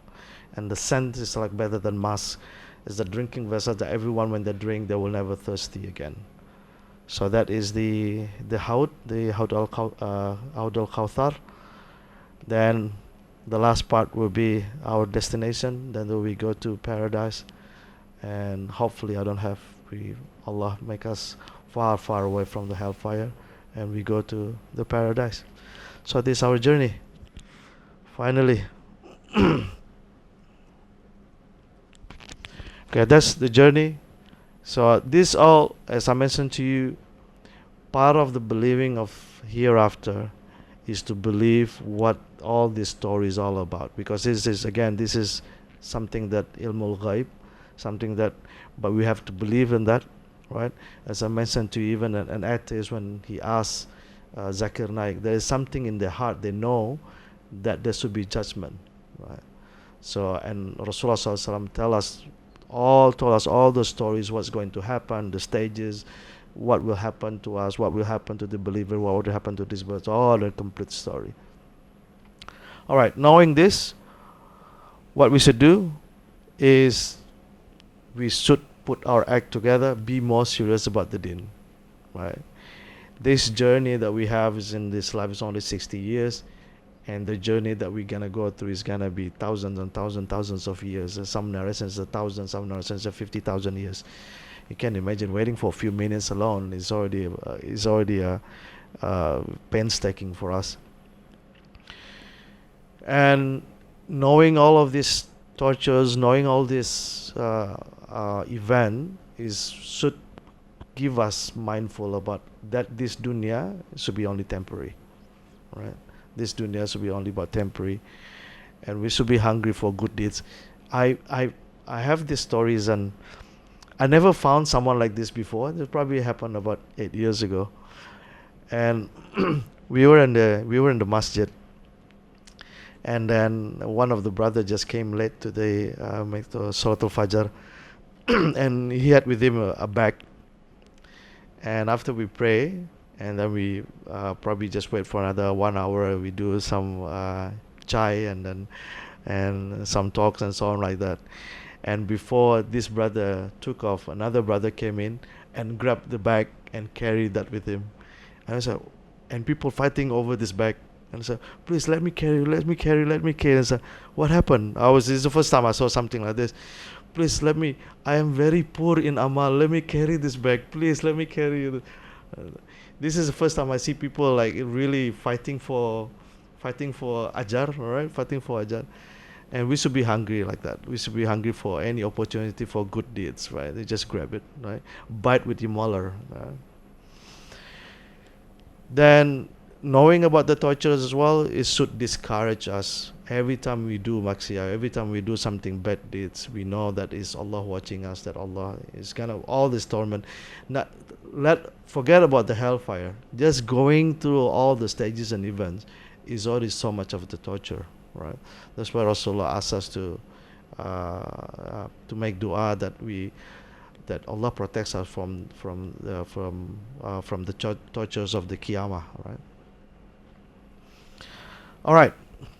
and the scent is like better than musk. It's the drinking vessel that everyone, when they drink, they will never thirsty again. So that is the Haud al Kauthar. Then the last part will be our destination. Then we go to paradise, and hopefully Allah make us far away from the hellfire, and we go to the paradise. So this is our journey. Finally. Okay, that's the journey. So this all, as I mentioned to you, part of the believing of hereafter is to believe what all this story is all about, because this is something that ilmul ghaib, something that, but we have to believe in that, right? As I mentioned to you, even an atheist, when he asks Zakir Naik, there is something in their heart, they know that there should be judgment, right? So, and Rasulullah SAW told us all the stories, what's going to happen, the stages, what will happen to us, what will happen to the believer, what will happen to this bird, all the complete story. All right, knowing this, what we should do is we should put our act together, be more serious about the deen, right? This journey that we have is in this life is only 60 years, and the journey that we're gonna go through is gonna be thousands and thousands of years. And some narrations are thousands, some narrations are 50,000 years. You can imagine waiting for a few minutes alone is already painstaking for us. And knowing all of these tortures, knowing all this event should give us mindful about that this dunya should be only temporary, right? This dunya should be only about temporary, and we should be hungry for good deeds. I have these stories, and I never found someone like this before. This probably happened about 8 years ago, and we were in the masjid, and then one of the brother just came late to make the Salatul Fajr, and he had with him a bag. And after we pray, and then we probably just wait for another 1 hour. We do some chai and some talks and so on like that. And before this brother took off, another brother came in and grabbed the bag and carried that with him. And I said, and people fighting over this bag. And I said, please let me carry. And I said, what happened? This is the first time I saw something like this. Please let me. I am very poor in amal. Let me carry this bag. Please let me carry it. This is the first time I see people like really fighting for ajar, all right? Fighting for ajar. And we should be hungry like that. We should be hungry for any opportunity for good deeds, right? They just grab it, right? Bite with your molar. Right? Then knowing about the tortures as well, it should discourage us. Every time we do maksiyah, every time we do something bad deeds, we know that is Allah watching us, that Allah is kind of all this torment. Forget about the hellfire. Just going through all the stages and events is already so much of the torture, right? That's why Rasulullah asks us to make dua that Allah protects us from the tortures of the Qiyamah, right? All right,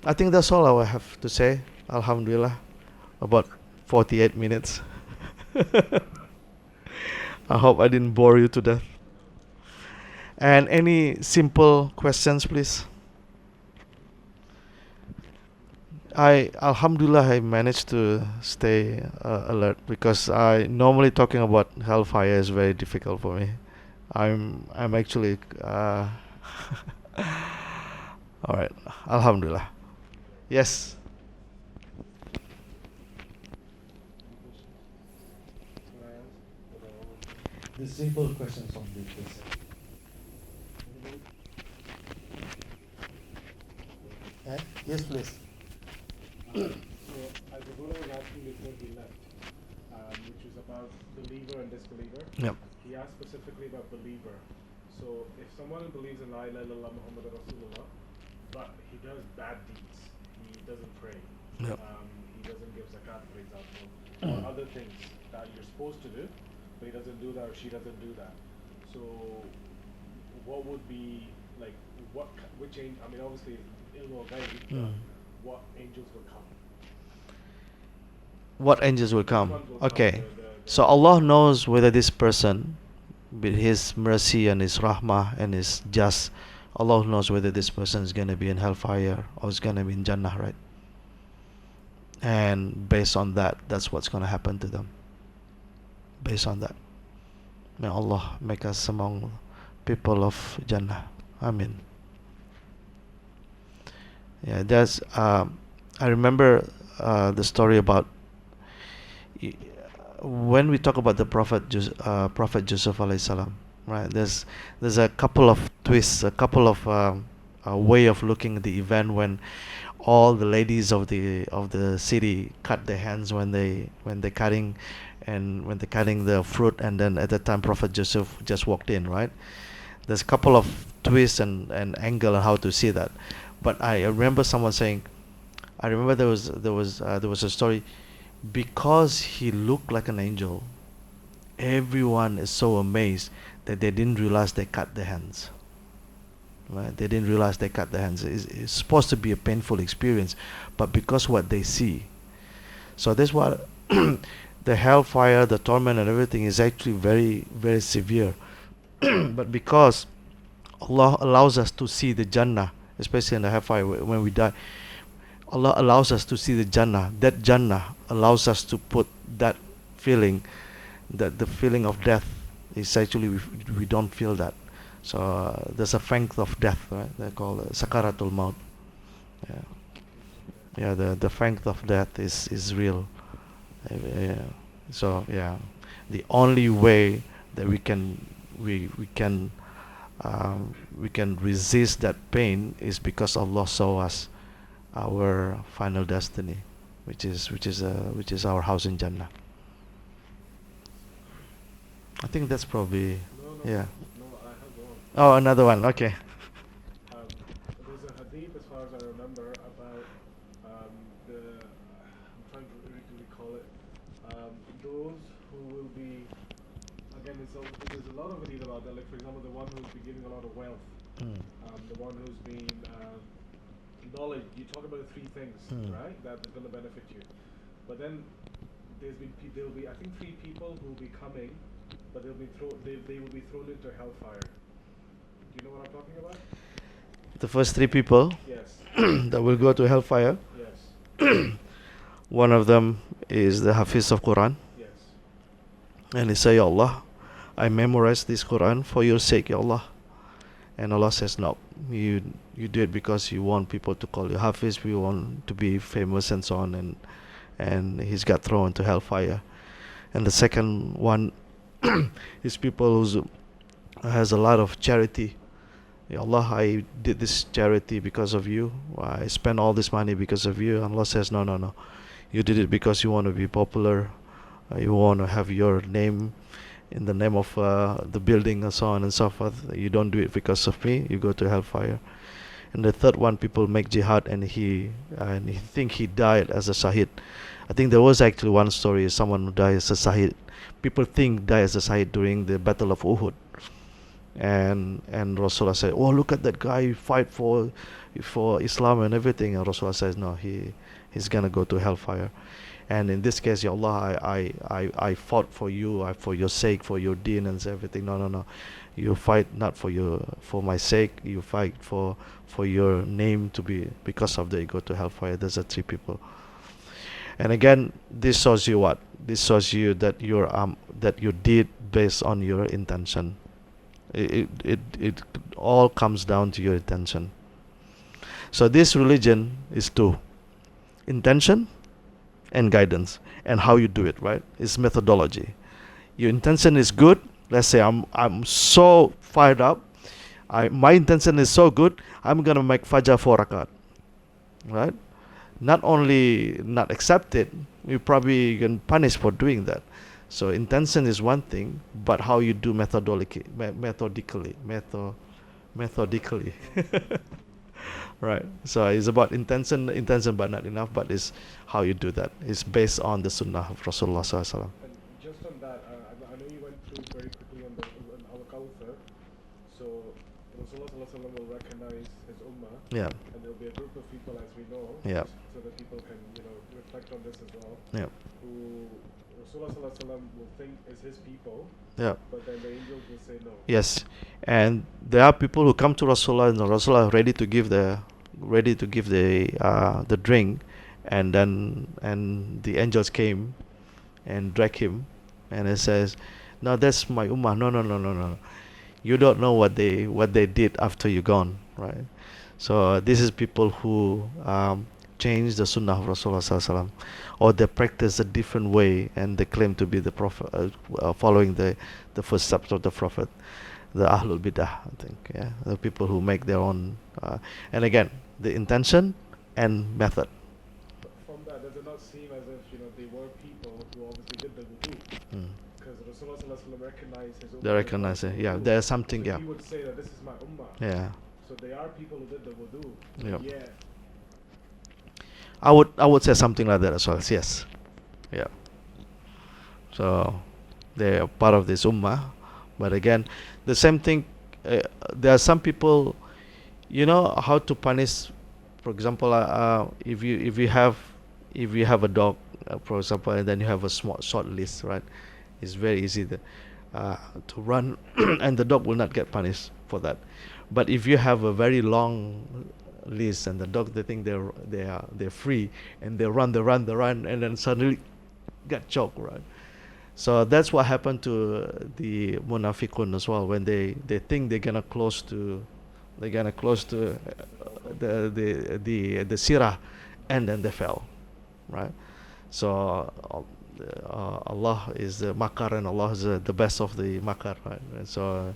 I think that's all I have to say. Alhamdulillah, about 48 minutes. I hope I didn't bore you to death. And any simple questions, please? I Alhamdulillah I managed to stay alert because I normally talking about hellfire is very difficult for me. I'm actually all right. Alhamdulillah. Yes. The simple questions on the Yes, please. So, as the Buddha was asking before he left, which was about believer and disbeliever, Yep. he asked specifically about believer. So, if someone believes in La ilaha illallah Muhammad Rasulullah, but he does bad deeds, he doesn't pray, Yep. he doesn't give zakat, for example, or other things that you're supposed to do, but he doesn't do that or she doesn't do that. So, what would be like which angel? I mean, obviously, ilm or ghaeb, what angels will come? What angels will come? Which ones will Okay. come? So Allah knows whether this person, with His mercy and His rahmah and His just, Allah knows whether this person is going to be in hellfire or is going to be in Jannah, right? And based on that, that's what's going to happen to them. Based on that. May Allah make us among people of Jannah. Amin. Yeah, that's. I remember the story about when we talk about the Prophet Joseph alayhi salam, right? There's a couple of twists, a couple of way of looking at the event when all the ladies of the city cut their hands when they cutting and when they're cutting the fruit, and then at the time Prophet Joseph just walked in, right? There's a couple of twists and angle on how to see that, but I remember someone saying, I remember there was a story, because he looked like an angel, everyone is so amazed that they didn't realize they cut their hands. Right? They didn't realize they cut their hands. It's supposed to be a painful experience, but because what they see. So that's what the hellfire, the torment, and everything is actually very, very severe. But because Allah allows us to see the Jannah, especially in the hellfire when we die, Allah allows us to see the Jannah. That Jannah allows us to put that feeling, that the feeling of death is actually we don't feel that. So there's a strength of death, right? They call it sakaratul maut. Yeah, yeah. The strength of death is real. Yeah. So yeah, the only way that we can resist that pain is because Allah saw us our final destiny, which is our house in Jannah. I think that's probably yeah. No, I have one. Oh, another one. Okay. There's a hadith, as far as I remember, about I'm trying to recall it. Those who will be, again, there's a lot of hadith about that. Like, for example, the one who's been giving a lot of wealth, the one who's been knowledge. You talk about the three things, right? That is going to benefit you. But then there'll be I think 3 people who will be coming, but they will be thrown into hellfire. Do you know what I'm talking about? The first 3 people Yes. that will go to hellfire. Yes. One of them is the Hafiz of Quran, Yes. and he say, "Ya Allah, I memorized this Quran for your sake, Ya Allah." And Allah says, "No, you do it because you want people to call you Hafiz, we want to be famous and so on," and he's got thrown to hellfire. And the second one is people who has a lot of charity. Ya Allah, I did this charity because of you. I spent all this money because of you. And Allah says, no. You did it because you want to be popular. You want to have your name in the name of the building and so on and so forth. You don't do it because of me. You go to hellfire. And the third one, people make jihad and he think he died as a shahid. I think there was actually one story, someone who died as a shahid. People think died as a shahid during the Battle of Uhud. And Rasulullah said, "Oh, look at that guy, fight for Islam and everything." And Rasulullah says, "No, he's gonna go to hellfire." And in this case, Ya Allah, I fought for you, for your sake, for your deen and everything. No, no, no. You fight not for my sake. You fight for your name to be, because of that you go to hellfire. There's the three people. And again, this shows you what? This shows you that that you did based on your intention. It all comes down to your intention. So this religion is two: intention and guidance, and how you do it, right? It's methodology. Your intention is good. Let's say I'm so fired up. My intention is so good. I'm gonna make fajr 4 rakat, right? Not only not accepted, you probably can punish for doing that. So intention is one thing, but how you do methodically. Right. So it's about intention, but not enough. But it's how you do that. It's based on the Sunnah of Rasulullah SAW. And just on that, I know you went through very quickly on our culture. So Rasulullah ﷺ will recognize his ummah, Yeah. and there'll be a group of people, as we know, Yeah. so that people can reflect on this as well. Yeah. Who Rasulullah ﷺ will think is his people, Yeah. but then the angels will say no. Yes. And there are people who come to Rasulullah, and Rasulullah ready to give the drink, and the angels came and drag him, and it says, "No, that's my ummah. No, no, no, no, no. You don't know what they did after you gone, right?" So this is people who change the Sunnah of Rasulullah SAW, or they practice a different way, and they claim to be the Prophet, following the footsteps of the Prophet, the Ahlul Bidah, I think. Yeah, the people who make their own, and again, the intention and method. From that, does it not seem as if they were people who obviously did the wudu? Because Rasulullah ﷺ recognized his ummah. They recognize it. Yeah, there's something. So Yeah. he would say that this is my ummah. Yeah. So they are people who did the wudu. Yeah. Yeah. I would say something like that as well. Yes. Yeah. So they are part of this ummah, but again, the same thing. There are some people, how to punish. For example, if you have a dog, for example, and then you have a small short list, right? It's very easy to run, and the dog will not get punished for that. But if you have a very long list, and the dog, they think they're free, and they run, and then suddenly get choked, right? So that's what happened to the munafiqun as well, when they think they're gonna close to the sirah, and then they fell, right? So Allah is the makar, and Allah is the best of the makar, right? And so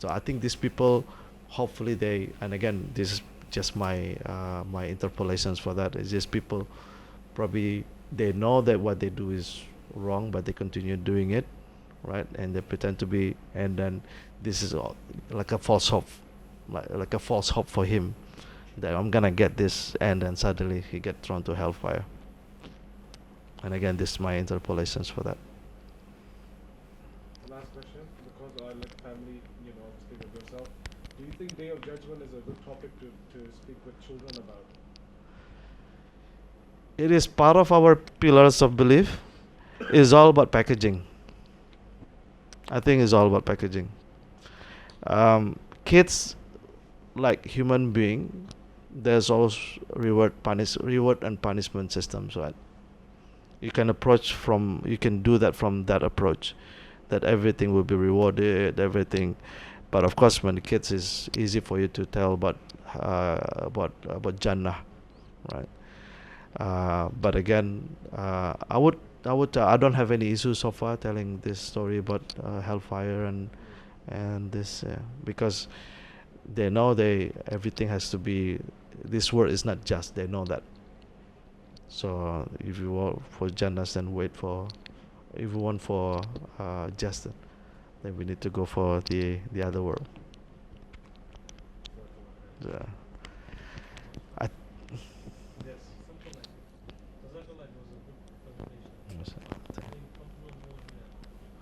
I think these people, hopefully they, and again, this is just my my interpolations for that. It's just people probably they know that what they do is wrong, but they continue doing it, right? And they pretend to be, and then this is all like a false hope, like a false hope for him that I'm gonna get this, and then suddenly he get thrown to hellfire. And again, this is my interpolations for that. Last question, because I like family, obviously with yourself. Do you think Day of Judgment is a good topic to speak with children about? It is part of our pillars of belief. It's all about packaging. I think it's all about packaging. Kids, like human being, there's also reward and punishment systems, right? You can do that from that approach, that everything will be rewarded, everything. But of course, when the kids, is easy for you to tell about Jannah, right? But again, I don't have any issues so far telling this story about hellfire and this, because they know everything has to be, this world is not just, they know that. So if you want for Jannah, then wait for, if you want for just, then we need to go for the other world. Yeah. Yes, something like that. Jazakallah, it was a good presentation. Very comfortable mode there.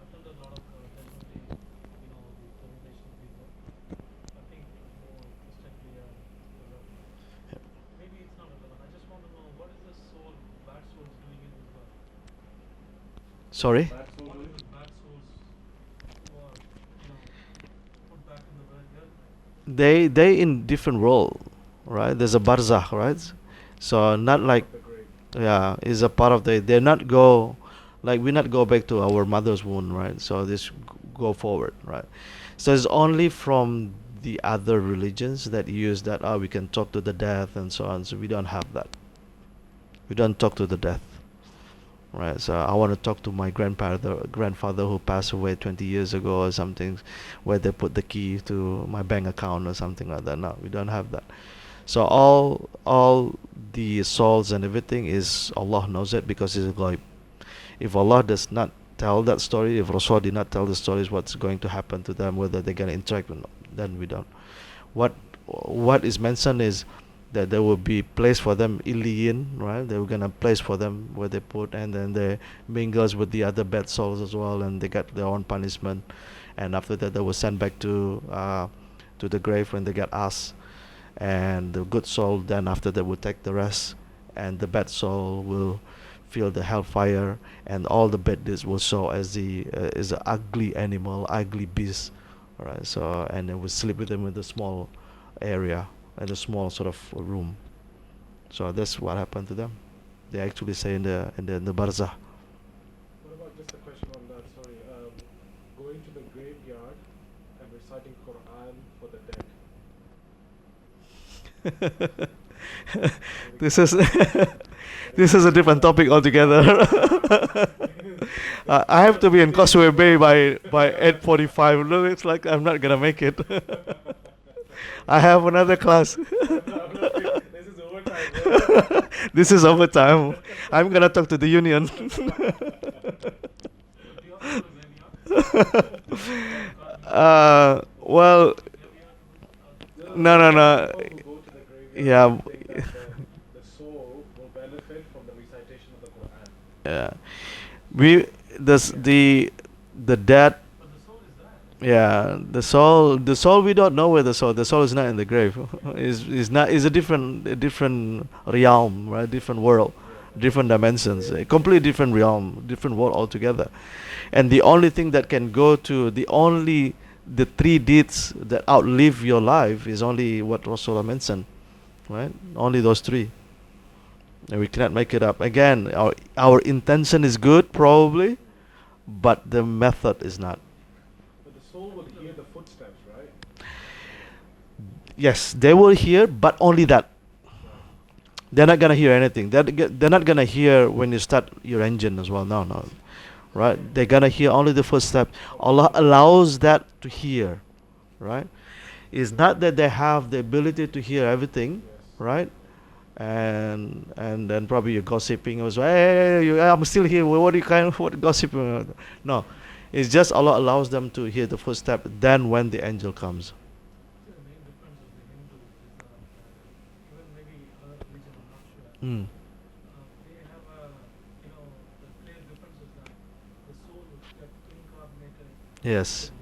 I've done a lot of definitely, the presentation before. I think it was more crystal clear. Maybe it's not relevant. I just want to know, what is the soul, bad souls doing in this world? Sorry. Bad soul What doing? if the bad souls who are, put back in the world? They in different world, right? There's a barzakh, right? So not like, Of the grave. yeah, is a part of the, they not go, like we not go back to our mother's womb, right? So this go forward, right? So it's only from the other religions that use that, oh, we can talk to the death and so on. So we don't have that. We don't talk to the death, right? So I want to talk to my grandfather who passed away 20 years ago or something, where they put the key to my bank account or something like that. No, we don't have that. So all the souls and everything is, Allah knows it because it's ghaib. If Allah does not tell that story, if Rasul did not tell the stories what's going to happen to them, whether they're gonna interact or not, then we don't. What is mentioned is that there will be place for them Iliyin, right? They were gonna place for them where they put, and then they mingles with the other bad souls as well, and they get their own punishment. And after that, they were sent back to the grave when they get asked. And the good soul then after that will take the rest, and the bad soul will feel the hellfire, and all the bad deeds will show as the is an ugly animal, ugly beast. All right, so and they will sleep with them in the small area, in a small sort of room. So that's what happened to them. They actually say in the barzah. What about just a question on that? Sorry. Going to the graveyard and reciting Quran for the dead. This is this is a different topic altogether. I have to be in Causeway Bay by 8:45. Look, it's like I'm not gonna make it. I have another class. This is overtime. This is overtime. I'm gonna talk to the union. Do you also maybe Well, no. People who go to the graveyard Yeah, think that the soul will benefit from the recitation of the Quran. yeah. We the dead. but the soul is there. Yeah, the soul. We don't know where the soul is not in the grave. Is not is a different realm, right? Different world, different dimensions, a completely different realm, different world altogether. And the only thing that can go to the three deeds that outlive your life is only what Rasulullah mentioned, right? Only those three. And we cannot make it up. Again, our intention is good probably, but the method is not. But the soul will hear the footsteps, right? Yes, they will hear, but only that. They're not gonna hear anything. They're not gonna hear when you start your engine as well. No, right? They're gonna hear only the first step. Allah allows that to hear, right? It's not that they have the ability to hear everything, right? And then probably you're gossiping. It was, hey, I'm still here. What are you what gossiping? No, it's just Allah allows them to hear the first step. Then when the angel comes. The main difference of the Hindus is that even maybe other religion, I'm not sure. Mm. They have the clear difference is that the soul will get incarnated Yes.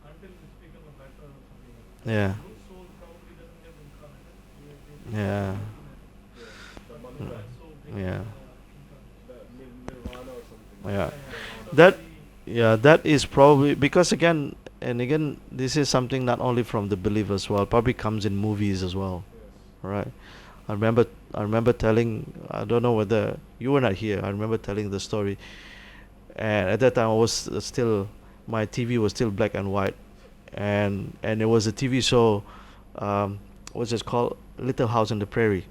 until it's become a better or something. Yeah. Good soul probably doesn't get incarnated. Yeah. The But mantra, bad soul gets Yeah. the nirvana or something. Yeah. So That the- yeah, that is probably because again and again this is something not only from the believers as well, probably comes in movies as well. Yes. Right. I remember telling, I don't know whether you were not here. I remember telling the story, and at that time I was still, my TV was still black and white, and it was a TV show, what's it called, Little House on the Prairie.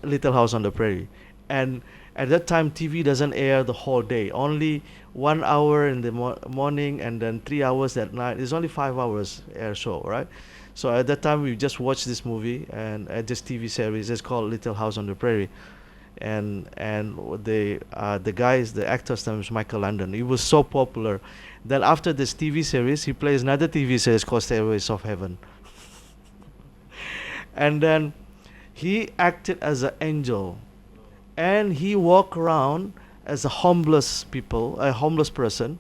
Little House on the Prairie. And at that time, TV doesn't air the whole day. Only 1 hour in the morning and then 3 hours at night. It's only 5 hours air show, right? So at that time, we just watched this movie and this TV series. It's called Little House on the Prairie. And the guys, the actor's name is Michael Landon. He was so popular. Then after this TV series, he plays another TV series called Stairways of Heaven. And then he acted as an angel, and he walked around as a homeless person,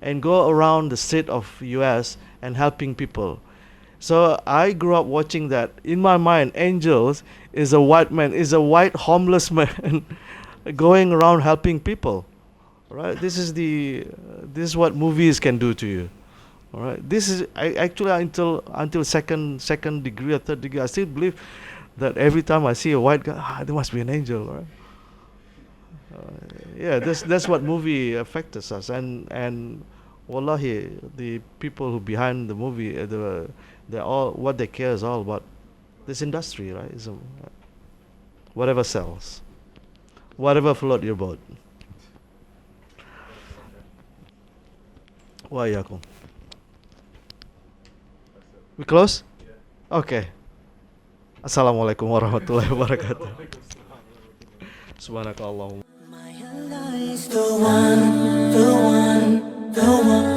and go around the state of US and helping people. So I grew up watching that. In my mind, angels is a white man, is a white homeless man going around helping people, right? This is what movies can do to you. All right. This is actually until second degree or third degree, I still believe that every time I see a white guy, there must be an angel, right? Yeah, that's what movie affects us, and wallahi, the people who behind the movie, they're all what they care is all about this industry, right? Whatever sells, whatever float your boat. Wa yakum. We close? Okay. Assalamualaikum warahmatullahi wabarakatuh. Subhanakallahumma. My Allah is the one, the one, the one.